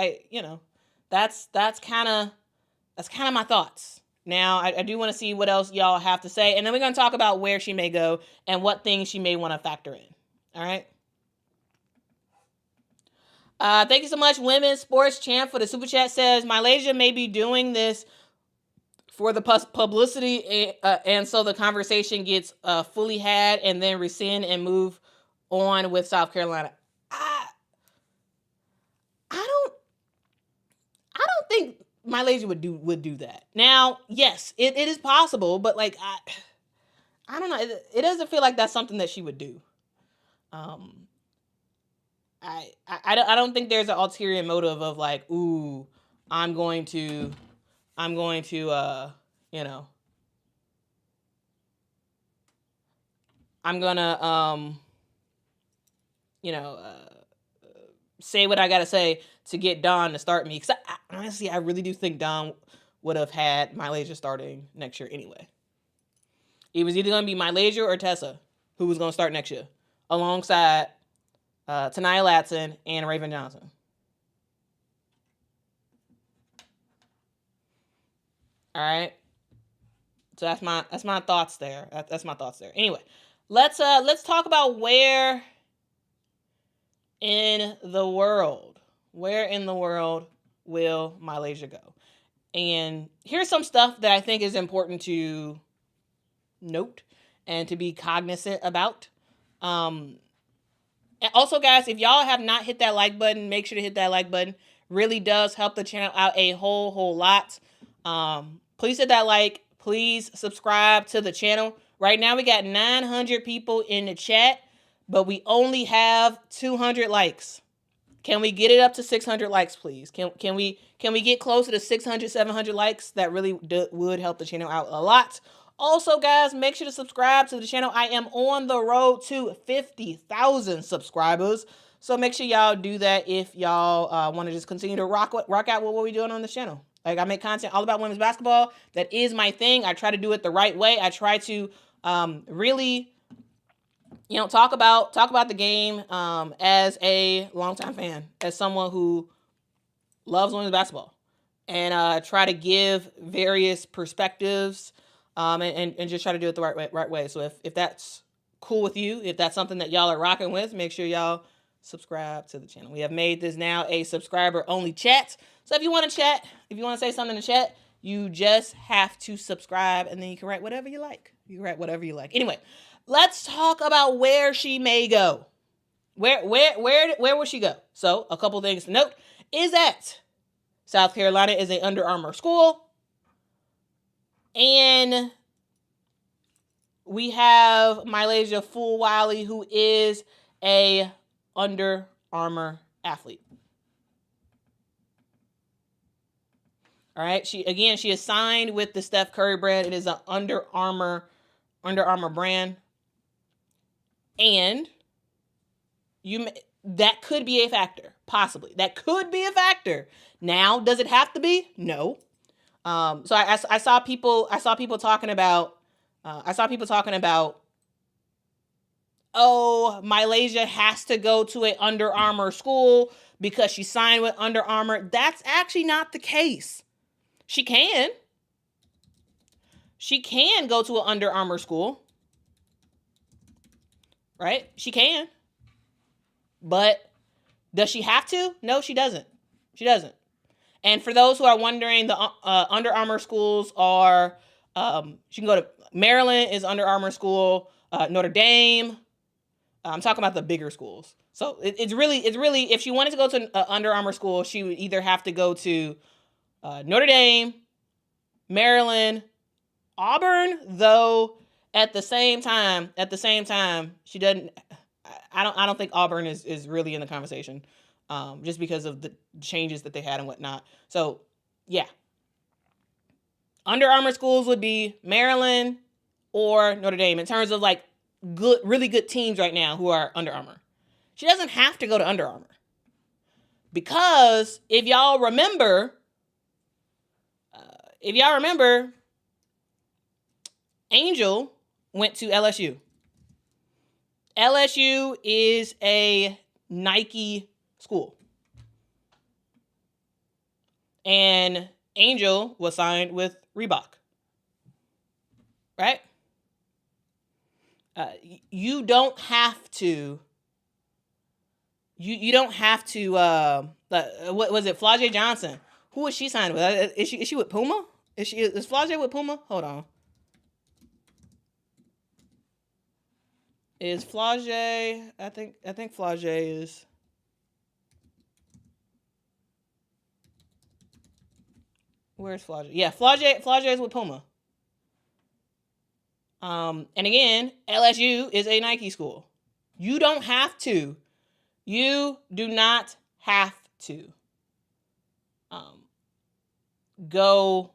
that's kind of my thoughts. Now I do want to see what else y'all have to say, and then we're gonna talk about where she may go and what things she may want to factor in. All right. Thank you so much, Women's Sports Champ, for the super chat. Says Malaysia may be doing this for the publicity, and so the conversation gets fully had, and then rescind and move on with South Carolina. I don't think Malaysia would do that. Now, yes, it is possible, but like I don't know. It doesn't feel like that's something that she would do. I don't think there's an ulterior motive of like, ooh, I'm going to say what I gotta say to get Dawn to start me. Because honestly, I really do think Dawn would have had Malaysia starting next year anyway. It was either going to be Malaysia or Tessa who was going to start next year, alongside Tanaya Latson and Raven Johnson. All right. So that's my thoughts there. That's my thoughts there. Anyway, let's talk about where in the world will Malaysia go? And here's some stuff that I think is important to note and to be cognizant about. And also, guys, if y'all have not hit that like button, make sure to hit that like button. Really does help the channel out a whole lot. Please hit that like. Please subscribe to the channel. Right now, we got 900 people in the chat, but we only have 200 likes. Can we get it up to 600 likes, please? Can we get closer to 600, 700 likes? That really would help the channel out a lot. Also, guys, make sure to subscribe to the channel. I am on the road to 50,000 subscribers. So make sure y'all do that if y'all want to just continue to rock out with what we're doing on this channel. Like, I make content all about women's basketball. That is my thing. I try to do it the right way. I try to really, talk about the game as a longtime fan, as someone who loves women's basketball, and try to give various perspectives and just try to do it the right way. So if that's cool with you, if that's something that y'all are rocking with, make sure y'all subscribe to the channel. We have made this now a subscriber-only chat. So if you want to chat, if you want to say something in the chat, you just have to subscribe, and then you can write whatever you like. Anyway, let's talk about where she may go. Where will she go? So a couple things to note is that South Carolina is a Under Armour school, and we have Malaysia Fulwiley, who is a Under Armour athlete. All right. She is signed with the Steph Curry brand. It is an Under Armour brand. And that could be a factor, possibly. That could be a factor. Now, does it have to be? No. So I saw people talking about oh, Malaysia has to go to an Under Armour school because she signed with Under Armour. That's actually not the case. She can go to an Under Armour school, right? She can. But does she have to? No, she doesn't. And for those who are wondering, the Under Armour schools are, you can go to Maryland is Under Armour school, Notre Dame. I'm talking about the bigger schools. So it's really, if she wanted to go to an Under Armour school, she would either have to go to Notre Dame, Maryland, Auburn, though at the same time, she doesn't, I don't think Auburn is really in the conversation, just because of the changes that they had and whatnot. So yeah, Under Armour schools would be Maryland or Notre Dame in terms of like really good teams right now who are Under Armour. She doesn't have to go to Under Armour, because if y'all remember, Angel went to LSU. LSU is a Nike school. And Angel was signed with Reebok. Right? You don't have to. You don't have to. What was it? Flau'jae Johnson. Who is she signed with? Is she with Puma? Is Flau'jae with Puma? Hold on. Is Flau'jae? I think Flau'jae is. Where's Flau'jae? Yeah, Flau'jae is with Puma. And again, LSU is a Nike school. You don't have to. You do not have to. Go.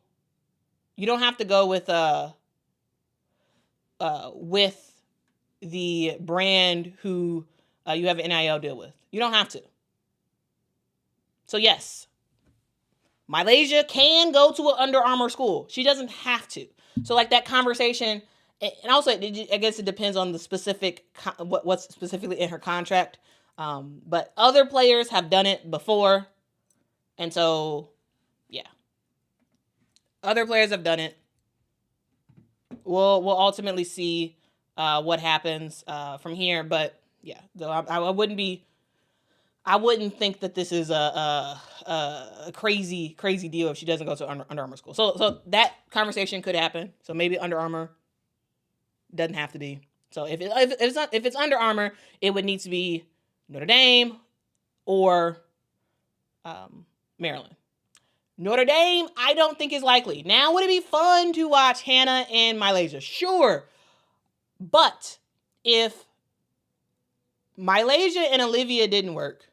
You don't have to go with the brand who you have an NIL deal with. You don't have to. So yes, Malaysia can go to an Under Armour school. She doesn't have to. So like that conversation, and also I guess it depends on the specific what's specifically in her contract. But other players have done it before, and so yeah, other players have done it. We'll ultimately see what happens from here, but yeah, though I wouldn't think that this is a crazy deal if she doesn't go to Under Armour school. So that conversation could happen. So maybe Under Armour doesn't have to be. So if it's Under Armour, it would need to be Notre Dame or Maryland. Notre Dame, I don't think is likely. Now, would it be fun to watch Hannah and Malaysia? Sure. But if Malaysia and Olivia didn't work,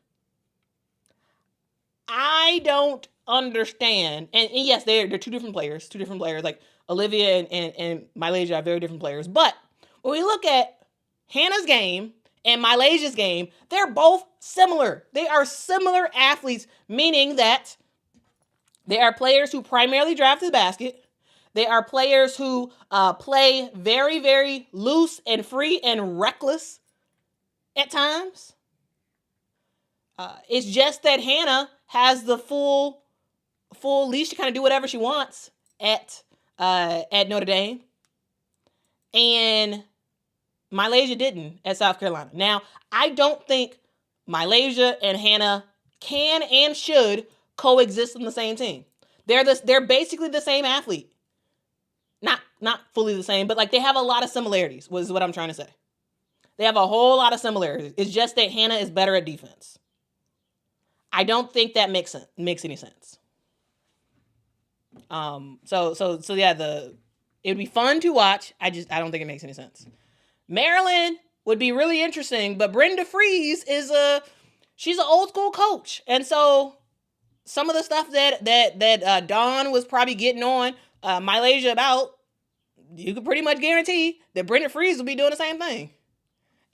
I don't understand. And yes, they're two different players. Like Olivia and Malaysia are very different players. But when we look at Hannah's game and Malaysia's game, they're both similar. They are similar athletes, meaning that they are players who primarily drive to the basket. They are players who play very, very loose and free and reckless at times. It's just that Hannah has the full leash to kind of do whatever she wants at Notre Dame, and Malaysia didn't at South Carolina. Now, I don't think Malaysia and Hannah can and should coexist on the same team. They're basically the same athlete. Not fully the same, but like they have a lot of similarities, was what I'm trying to say. They have a whole lot of similarities. It's just that Hannah is better at defense. I don't think that makes any sense. So yeah, it would be fun to watch. I don't think it makes any sense. Maryland would be really interesting, but Brenda Freeze she's an old school coach, and so some of the stuff that Dawn was probably getting on Malaysia about, you could pretty much guarantee that Brenda Freeze will be doing the same thing.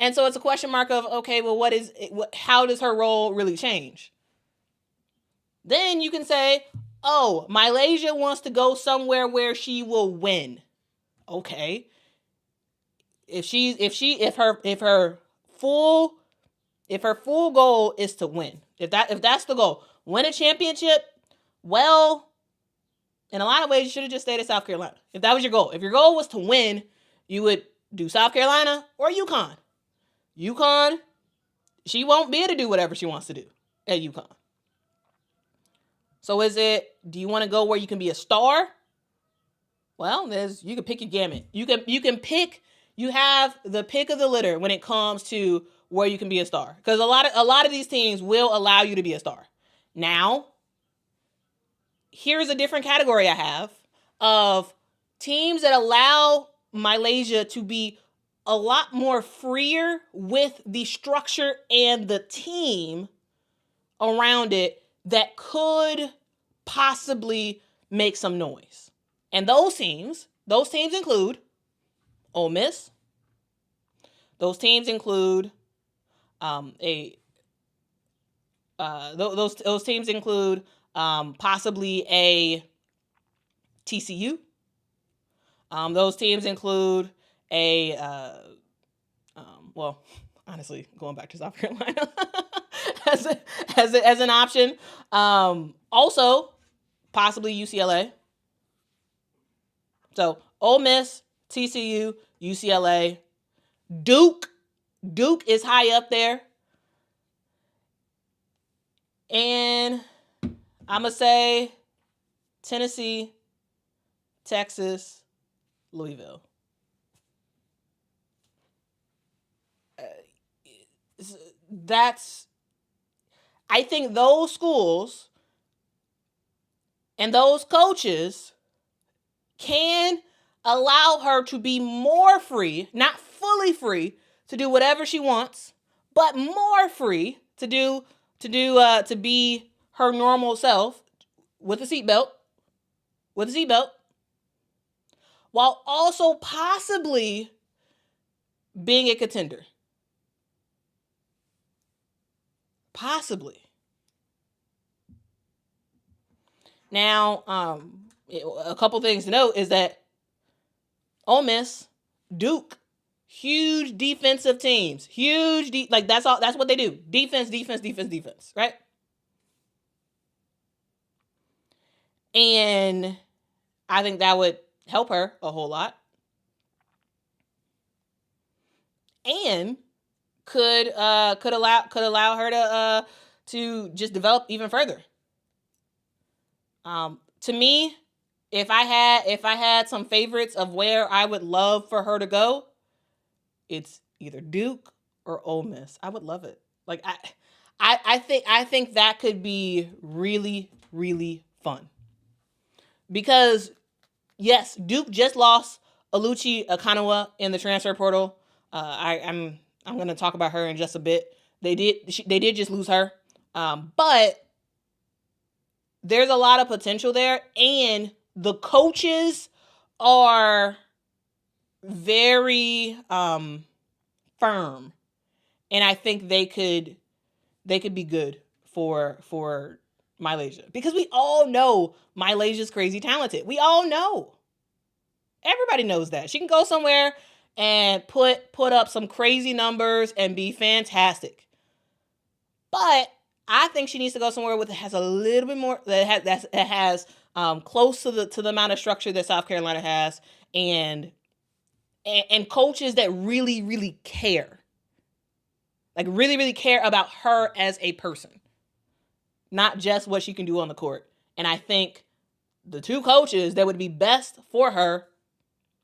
And so it's a question mark of, okay, well, how does her role really change? Then you can say, oh, Malaysia wants to go somewhere where she will win. Okay. If her full goal is to win, if that's the goal, win a championship, well, in a lot of ways, you should have just stayed at South Carolina. If that was your goal. If your goal was to win, you would do South Carolina or UConn. UConn, she won't be able to do whatever she wants to do at UConn. So do you want to go where you can be a star? Well, you can pick your gamut. You can pick, you have the pick of the litter when it comes to where you can be a star. Because a lot of these teams will allow you to be a star. Now, here's a different category I have of teams that allow Malaysia to be a lot more freer with the structure and the team around it that could possibly make some noise. And those teams include Ole Miss. Those teams include those teams include possibly a TCU. Those teams include well, honestly, going back to South Carolina as an option. Also, possibly UCLA. So Ole Miss, TCU, UCLA, Duke is high up there. And I'm going to say Tennessee, Texas, Louisville. I think those schools and those coaches can allow her to be more free, not fully free to do whatever she wants, but more free to be her normal self with a seatbelt, while also possibly being a contender. Possibly. Now, a couple things to note is that Ole Miss, Duke, huge defensive teams. That's what they do. Defense, right? And I think that would help her a whole lot. And could allow her to just develop even further. To me, if I had some favorites of where I would love for her to go, it's either Duke or Ole Miss. I would love it. Like I think that could be really, really fun. Because yes, Duke just lost Aluchia Agoa in the transfer portal. I'm going to talk about her in just a bit. They did just lose her. But there's a lot of potential there, and the coaches are very firm, and I think they could be good for Malaysia, because we all know Malaysia's crazy talented. We all know. Everybody knows that. She can go somewhere and put up some crazy numbers and be fantastic. But I think she needs to go somewhere that has a little bit more, that has close to the amount of structure that South Carolina has, and coaches that really, really care. Like really, really care about her as a person, not just what she can do on the court. And I think the two coaches that would be best for her,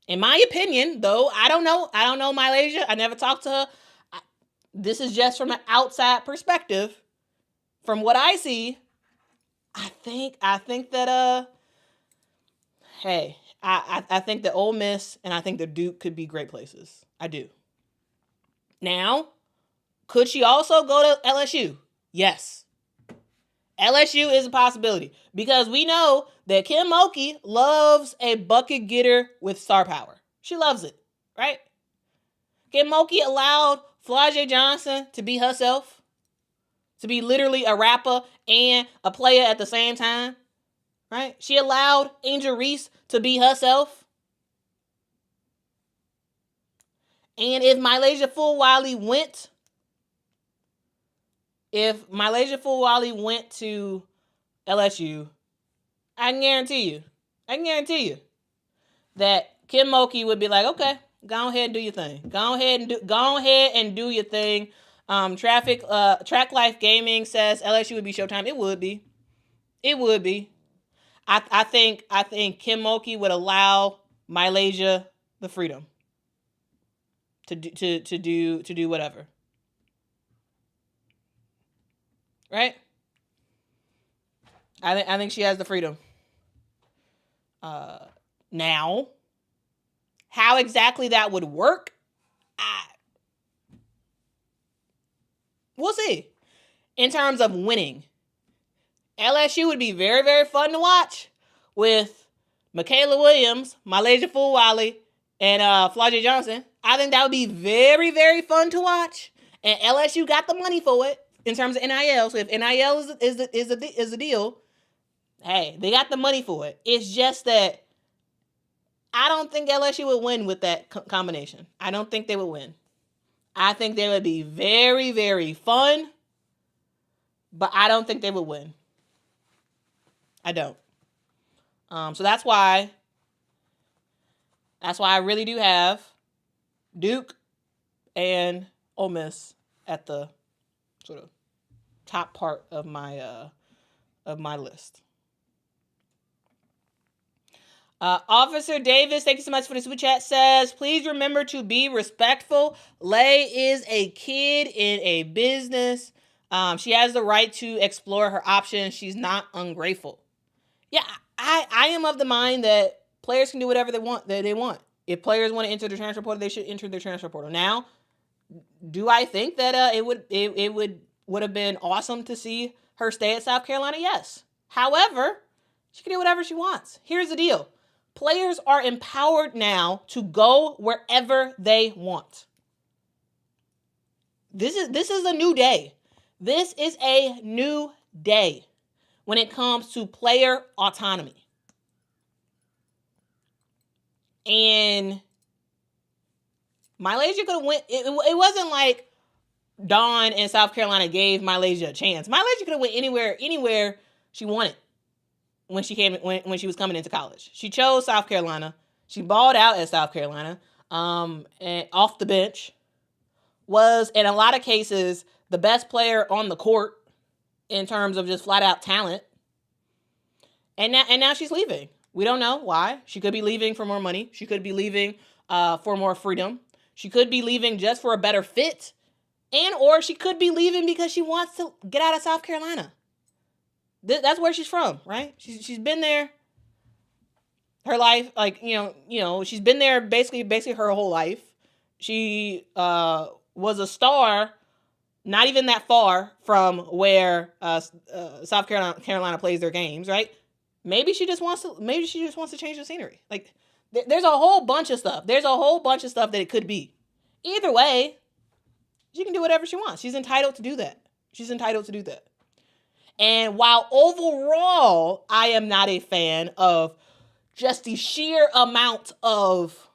in my opinion, though, I don't know Malaysia. I never talked to her. This is just from an outside perspective. From what I see, I think that I think that Ole Miss and I think that Duke could be great places. I do. Now, could she also go to LSU? Yes. LSU is a possibility, because we know that Kim Mulkey loves a bucket getter with star power. She loves it, right? Kim Mulkey allowed Flau'jae Johnson to be herself, to be literally a rapper and a player at the same time, right? She allowed Angel Reese to be herself. And if Malaysia Fulwiley went to LSU, I can guarantee you that Kim Mulkey would be like, okay, go ahead and do your thing. Go ahead and do your thing. Track Life Gaming says LSU would be Showtime. It would be. It would be. I think Kim Mulkey would allow Malaysia the freedom to do whatever. Right? I think she has the freedom. Now, how exactly that would work, we'll see. In terms of winning, LSU would be very, very fun to watch with Michaela Williams, Malaysia Fulwiley, and Flau'jae Johnson. I think that would be very, very fun to watch. And LSU got the money for it in terms of NIL. So if NIL is a deal, hey, they got the money for it. It's just that I don't think LSU would win with that combination. I don't think they would win. I think they would be very, very fun, but I don't think they would win. I don't. So that's why I really do have Duke and Ole Miss at the sort of top part of my list. Officer Davis, thank you so much for the super chat, says, please remember to be respectful. Lay is a kid in a business. She has the right to explore her options. She's not ungrateful. Yeah, I am of the mind that players can do whatever they want. If players want to enter the transfer portal, they should enter the transfer portal. Now, do I think that it would have been awesome to see her stay at South Carolina? Yes. However, she can do whatever she wants. Here's the deal. Players are empowered now to go wherever they want. This is a new day. This is a new day when it comes to player autonomy. And Malaysia could have went. It wasn't like Dawn and South Carolina gave Malaysia a chance. Malaysia could have went anywhere she wanted when she was coming into college. She chose South Carolina. She balled out at South Carolina. And off the bench, was in a lot of cases the best player on the court in terms of just flat out talent. And now she's leaving. We don't know why. She could be leaving for more money. She could be leaving for more freedom. She could be leaving just for a better fit. Or she could be leaving because she wants to get out of South Carolina. That's where she's from, right? She's been there her life, like, she's been there basically her whole life. She was a star not even that far from where South Carolina plays their games, right? Maybe she just wants to change the scenery. Like, there's a whole bunch of stuff. There's a whole bunch of stuff that it could be. Either way, she can do whatever she wants. She's entitled to do that. And while overall, I am not a fan of just the sheer amount of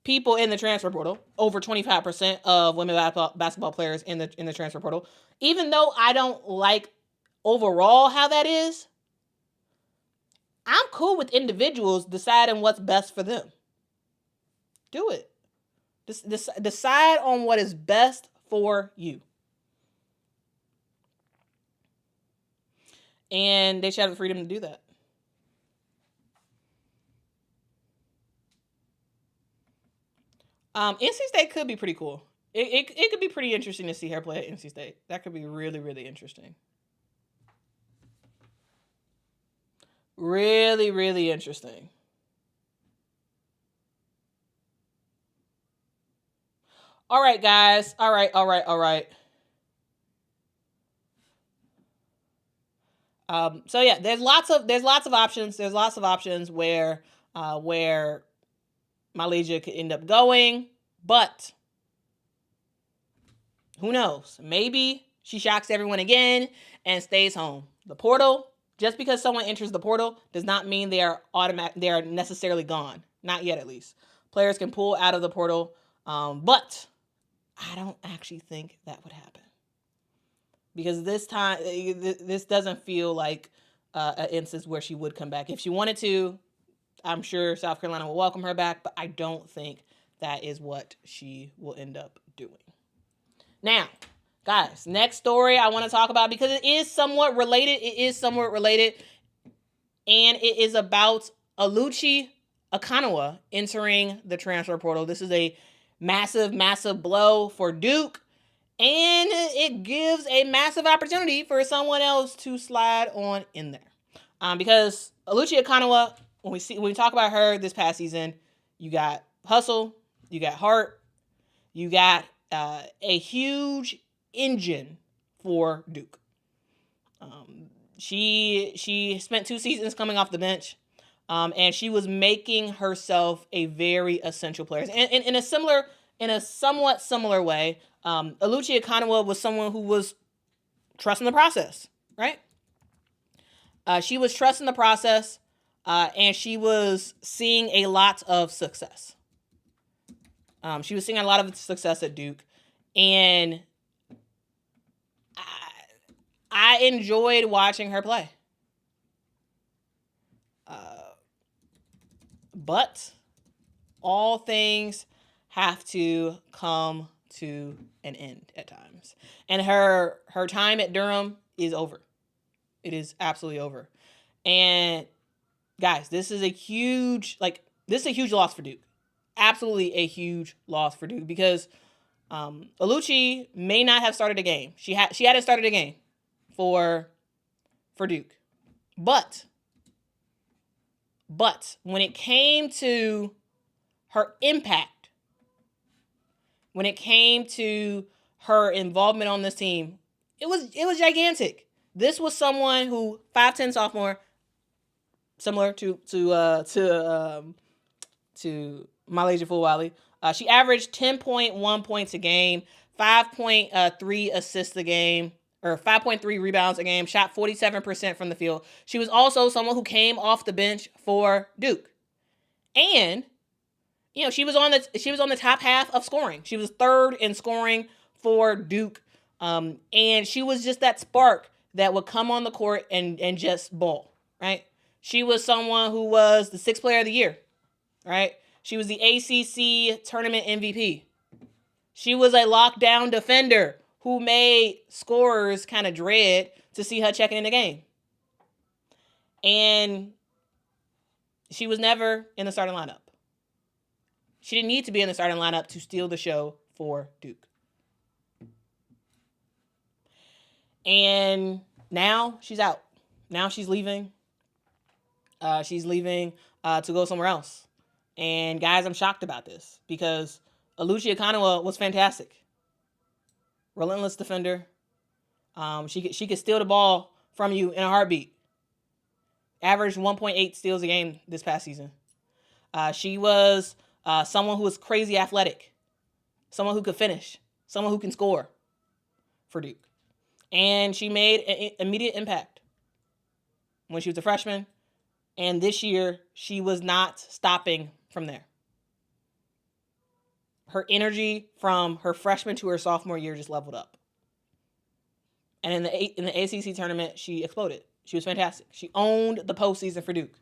people in the transfer portal, over 25% of women basketball players in the transfer portal, even though I don't like overall how that is, I'm cool with individuals deciding what's best for them. Do it. Decide on what is best for you. And they should have the freedom to do that. NC State could be pretty cool. It could be pretty interesting to see her play at NC State. That could be really, really interesting. Really, really interesting. All right, guys. All right. So yeah, there's lots of options. There's lots of options where Malaysia could end up going, but who knows? Maybe she shocks everyone again and stays home. The portal, just because someone enters the portal does not mean they are necessarily gone. Not yet, at least. Players can pull out of the portal, but I don't actually think that would happen. Because this time, this doesn't feel like an instance where she would come back. If she wanted to, I'm sure South Carolina will welcome her back, but I don't think that is what she will end up doing. Now, Guys, next story I want to talk about because it is somewhat related. And it is about Aluchia Agoa entering the transfer portal. This is a massive, massive blow for Duke. And it gives a massive opportunity for someone else to slide on in there. Because Aluchia Agoa, when we talk about her this past season, you got hustle, you got heart, you got a huge engine for Duke. She spent 2 seasons coming off the bench, and she was making herself a very essential player. And in a somewhat similar way, Aluchia Agoa was someone who was trusting the process, right? She was trusting the process, and she was seeing a lot of success. She was seeing a lot of success at Duke, and I enjoyed watching her play. But all things have to come to an end at times. And her time at Durham is over. It is absolutely over. And guys, this is a huge loss for Duke. Absolutely a huge loss for Duke because Aluchia may not have started a game. She hadn't started a game for Duke. But when it came to her impact, when it came to her involvement on this team, it was gigantic. This was someone who 5'10" sophomore, similar to Malaysia Fulwiley. She averaged 10.1 points a game, 5.3 assists a game, or 5.3 rebounds a game, shot 47% from the field. She was also someone who came off the bench for Duke. And, she was on the top half of scoring. She was third in scoring for Duke. And she was just that spark that would come on the court and just ball, right? She was someone who was the 6th player of the year, right? She was the ACC tournament MVP. She was a lockdown defender who made scorers kind of dread to see her checking in the game. And she was never in the starting lineup. She didn't need to be in the starting lineup to steal the show for Duke. And now she's out. Now she's leaving. She's leaving to go somewhere else. And guys, I'm shocked about this because Aluchia Agoa was fantastic. Relentless defender. She could steal the ball from you in a heartbeat. Averaged 1.8 steals a game this past season. She was someone who was crazy athletic. Someone who could finish. Someone who can score for Duke. And she made an immediate impact when she was a freshman. And this year, she was not stopping from there. Her energy from her freshman to her sophomore year just leveled up. And in the ACC tournament, she exploded. She was fantastic. She owned the postseason for Duke.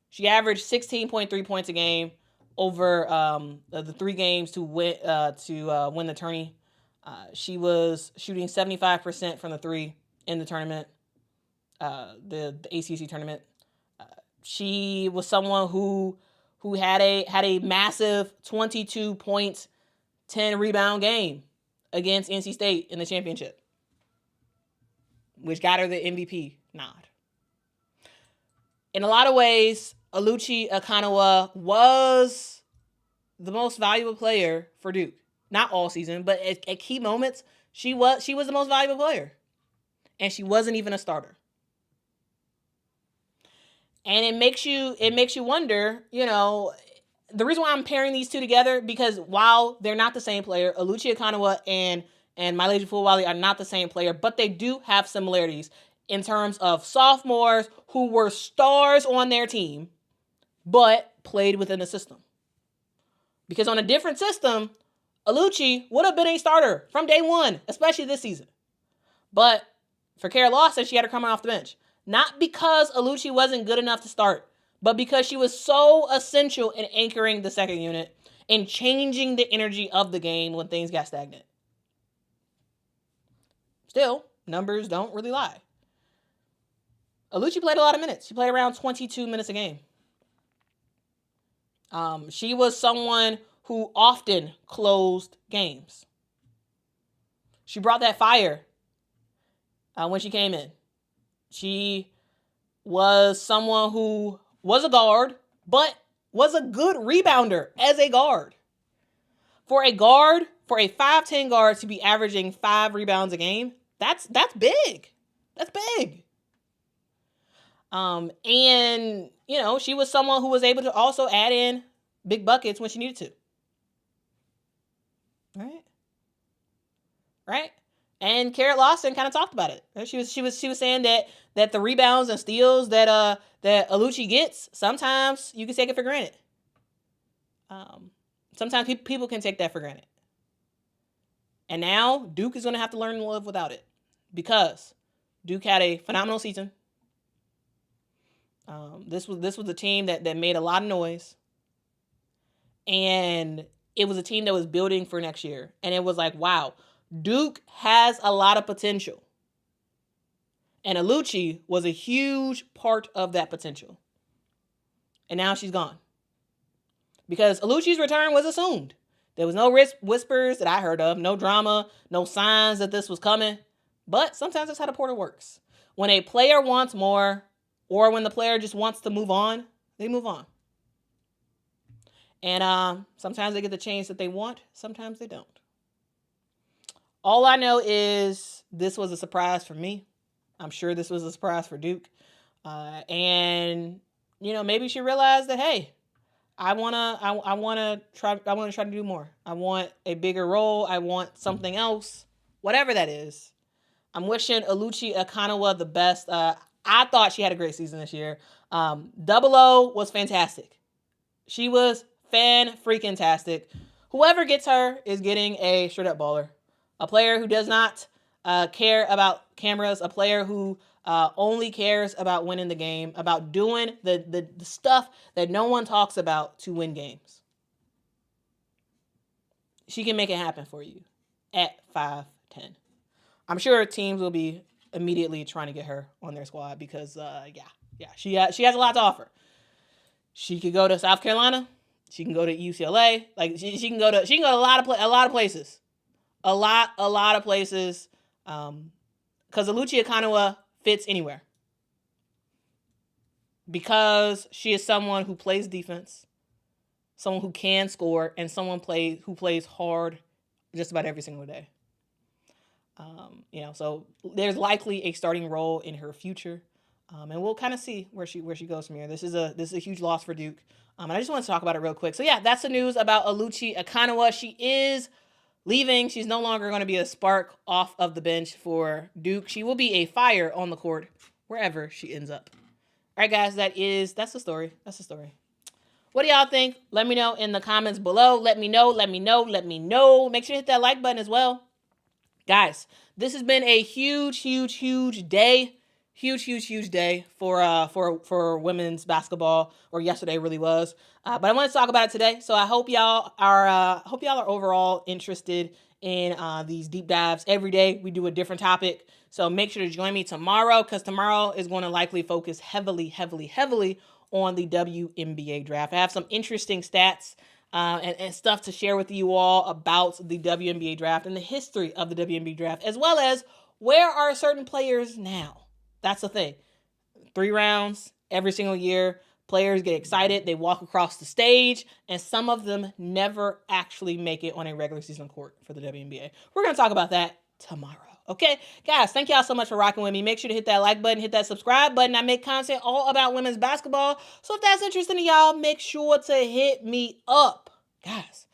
She averaged 16.3 points a game over the 3 games to win the tourney. She was shooting 75% from the 3 in the tournament, the ACC tournament. She was someone who had a massive 22 points, 10 rebound game against NC State in the championship, which got her the MVP nod. In a lot of ways, Aluchia Agoa was the most valuable player for Duke. Not all season, but at key moments, she was the most valuable player. And she wasn't even a starter. And it makes you wonder, the reason why I'm pairing these two together, because while they're not the same player, Aluchia Agoa and Malaysia Fulwiley are not the same player, but they do have similarities in terms of sophomores who were stars on their team, but played within the system. Because on a different system, Aluchia would have been a starter from day one, especially this season. But for Kara Lawson, she had her coming off the bench. Not because Aluchia wasn't good enough to start, but because she was so essential in anchoring the second unit and changing the energy of the game when things got stagnant. Still, numbers don't really lie. Aluchia played a lot of minutes. She played around 22 minutes a game. She was someone who often closed games. She brought that fire when she came in. She was someone who was a guard, but was a good rebounder as a guard. For a 5'10 guard to be averaging 5 rebounds a game, that's big. That's big. And, she was someone who was able to also add in big buckets when she needed to. Right? And Carrot Lawson kind of talked about it. She was saying that the rebounds and steals that Aluchia gets, sometimes you can take it for granted. Sometimes people can take that for granted. And now Duke is going to have to learn to live without it, because Duke had a phenomenal season. This was a team that made a lot of noise, and it was a team that was building for next year. And it was like, wow, Duke has a lot of potential. And Aluchia was a huge part of that potential. And now she's gone. Because Aluchia's return was assumed. There was no whispers that I heard of, no drama, no signs that this was coming. But sometimes that's how the portal works. When a player wants more, or when the player just wants to move on, they move on. And sometimes they get the change that they want, sometimes they don't. All I know is this was a surprise for me. I'm sure this was a surprise for Duke. And maybe she realized that, hey, I wanna try to do more. I want a bigger role. I want something else, whatever that is. I'm wishing Aluchia Agoa the best. I thought she had a great season this year. Double O was fantastic. She was fan-freaking-tastic. Whoever gets her is getting a straight-up baller. A player who does not care about cameras. A player who only cares about winning the game, about doing the stuff that no one talks about to win games. She can make it happen for you at 5'10". I'm sure teams will be immediately trying to get her on their squad because, she has a lot to offer. She could go to South Carolina. She can go to UCLA. Like she can go to a lot of places. A lot of places. Because Aluchia Agoa fits anywhere. Because she is someone who plays defense, someone who can score, and someone who plays hard just about every single day. So there's likely a starting role in her future, and we'll kind of see where she goes from here. This is a huge loss for Duke, and I just want to talk about it real quick. So yeah, that's the news about Aluchia Agoa. She is leaving. She's no longer going to be a spark off of the bench for Duke. She will be a fire on the court wherever she ends up. All right, guys, that's the story. That's the story. What do y'all think? Let me know in the comments below. Let me know. Make sure to hit that like button as well. Guys, this has been a huge day. Huge day for women's basketball, or yesterday really was. But I want to talk about it today. So I hope y'all are overall interested in these deep dives. Every day we do a different topic. So make sure to join me tomorrow, because tomorrow is going to likely focus heavily on the WNBA draft. I have some interesting stats and stuff to share with you all about the WNBA draft and the history of the WNBA draft, as well as where are certain players now. That's the thing. 3 rounds every single year. Players get excited. They walk across the stage, and some of them never actually make it on a regular season court for the WNBA. We're going to talk about that tomorrow. Okay, guys, thank y'all so much for rocking with me. Make sure to hit that like button, hit that subscribe button. I make content all about women's basketball. So if that's interesting to y'all, make sure to hit me up. Guys,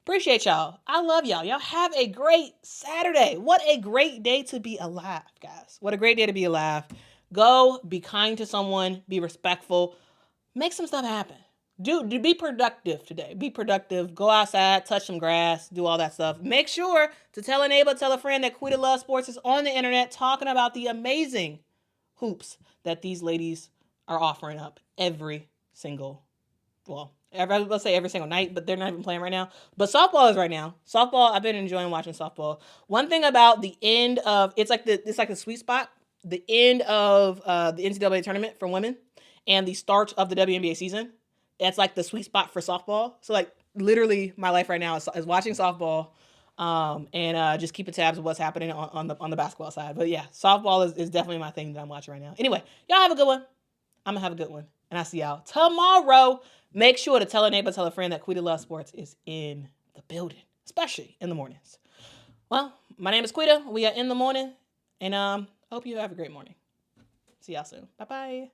appreciate y'all. I love y'all. Y'all have a great Saturday. What a great day to be alive, guys. What a great day to be alive. Go, be kind to someone, be respectful. Make some stuff happen. Be productive today. Be productive. Go outside, touch some grass, do all that stuff. Make sure to tell a neighbor, tell a friend that Quita Loves Sports is on the internet talking about the amazing hoops that these ladies are offering up every I was going to say every single night, but they're not even playing right now. But softball is right now. Softball, I've been enjoying watching softball. One thing about the end of, it's like the sweet spot, the end of the NCAA tournament for women and the start of the WNBA season. That's like the sweet spot for softball. So like literally my life right now is watching softball and just keeping tabs of what's happening on the basketball side. But yeah, softball is definitely my thing that I'm watching right now. Anyway, y'all have a good one. I'm going to have a good one. And I'll see y'all tomorrow. Make sure to tell a neighbor, tell a friend that Quita Loves Sports is in the building, especially in the mornings. Well, my name is Quita. We are in the morning, and hope you have a great morning. See y'all soon. Bye-bye.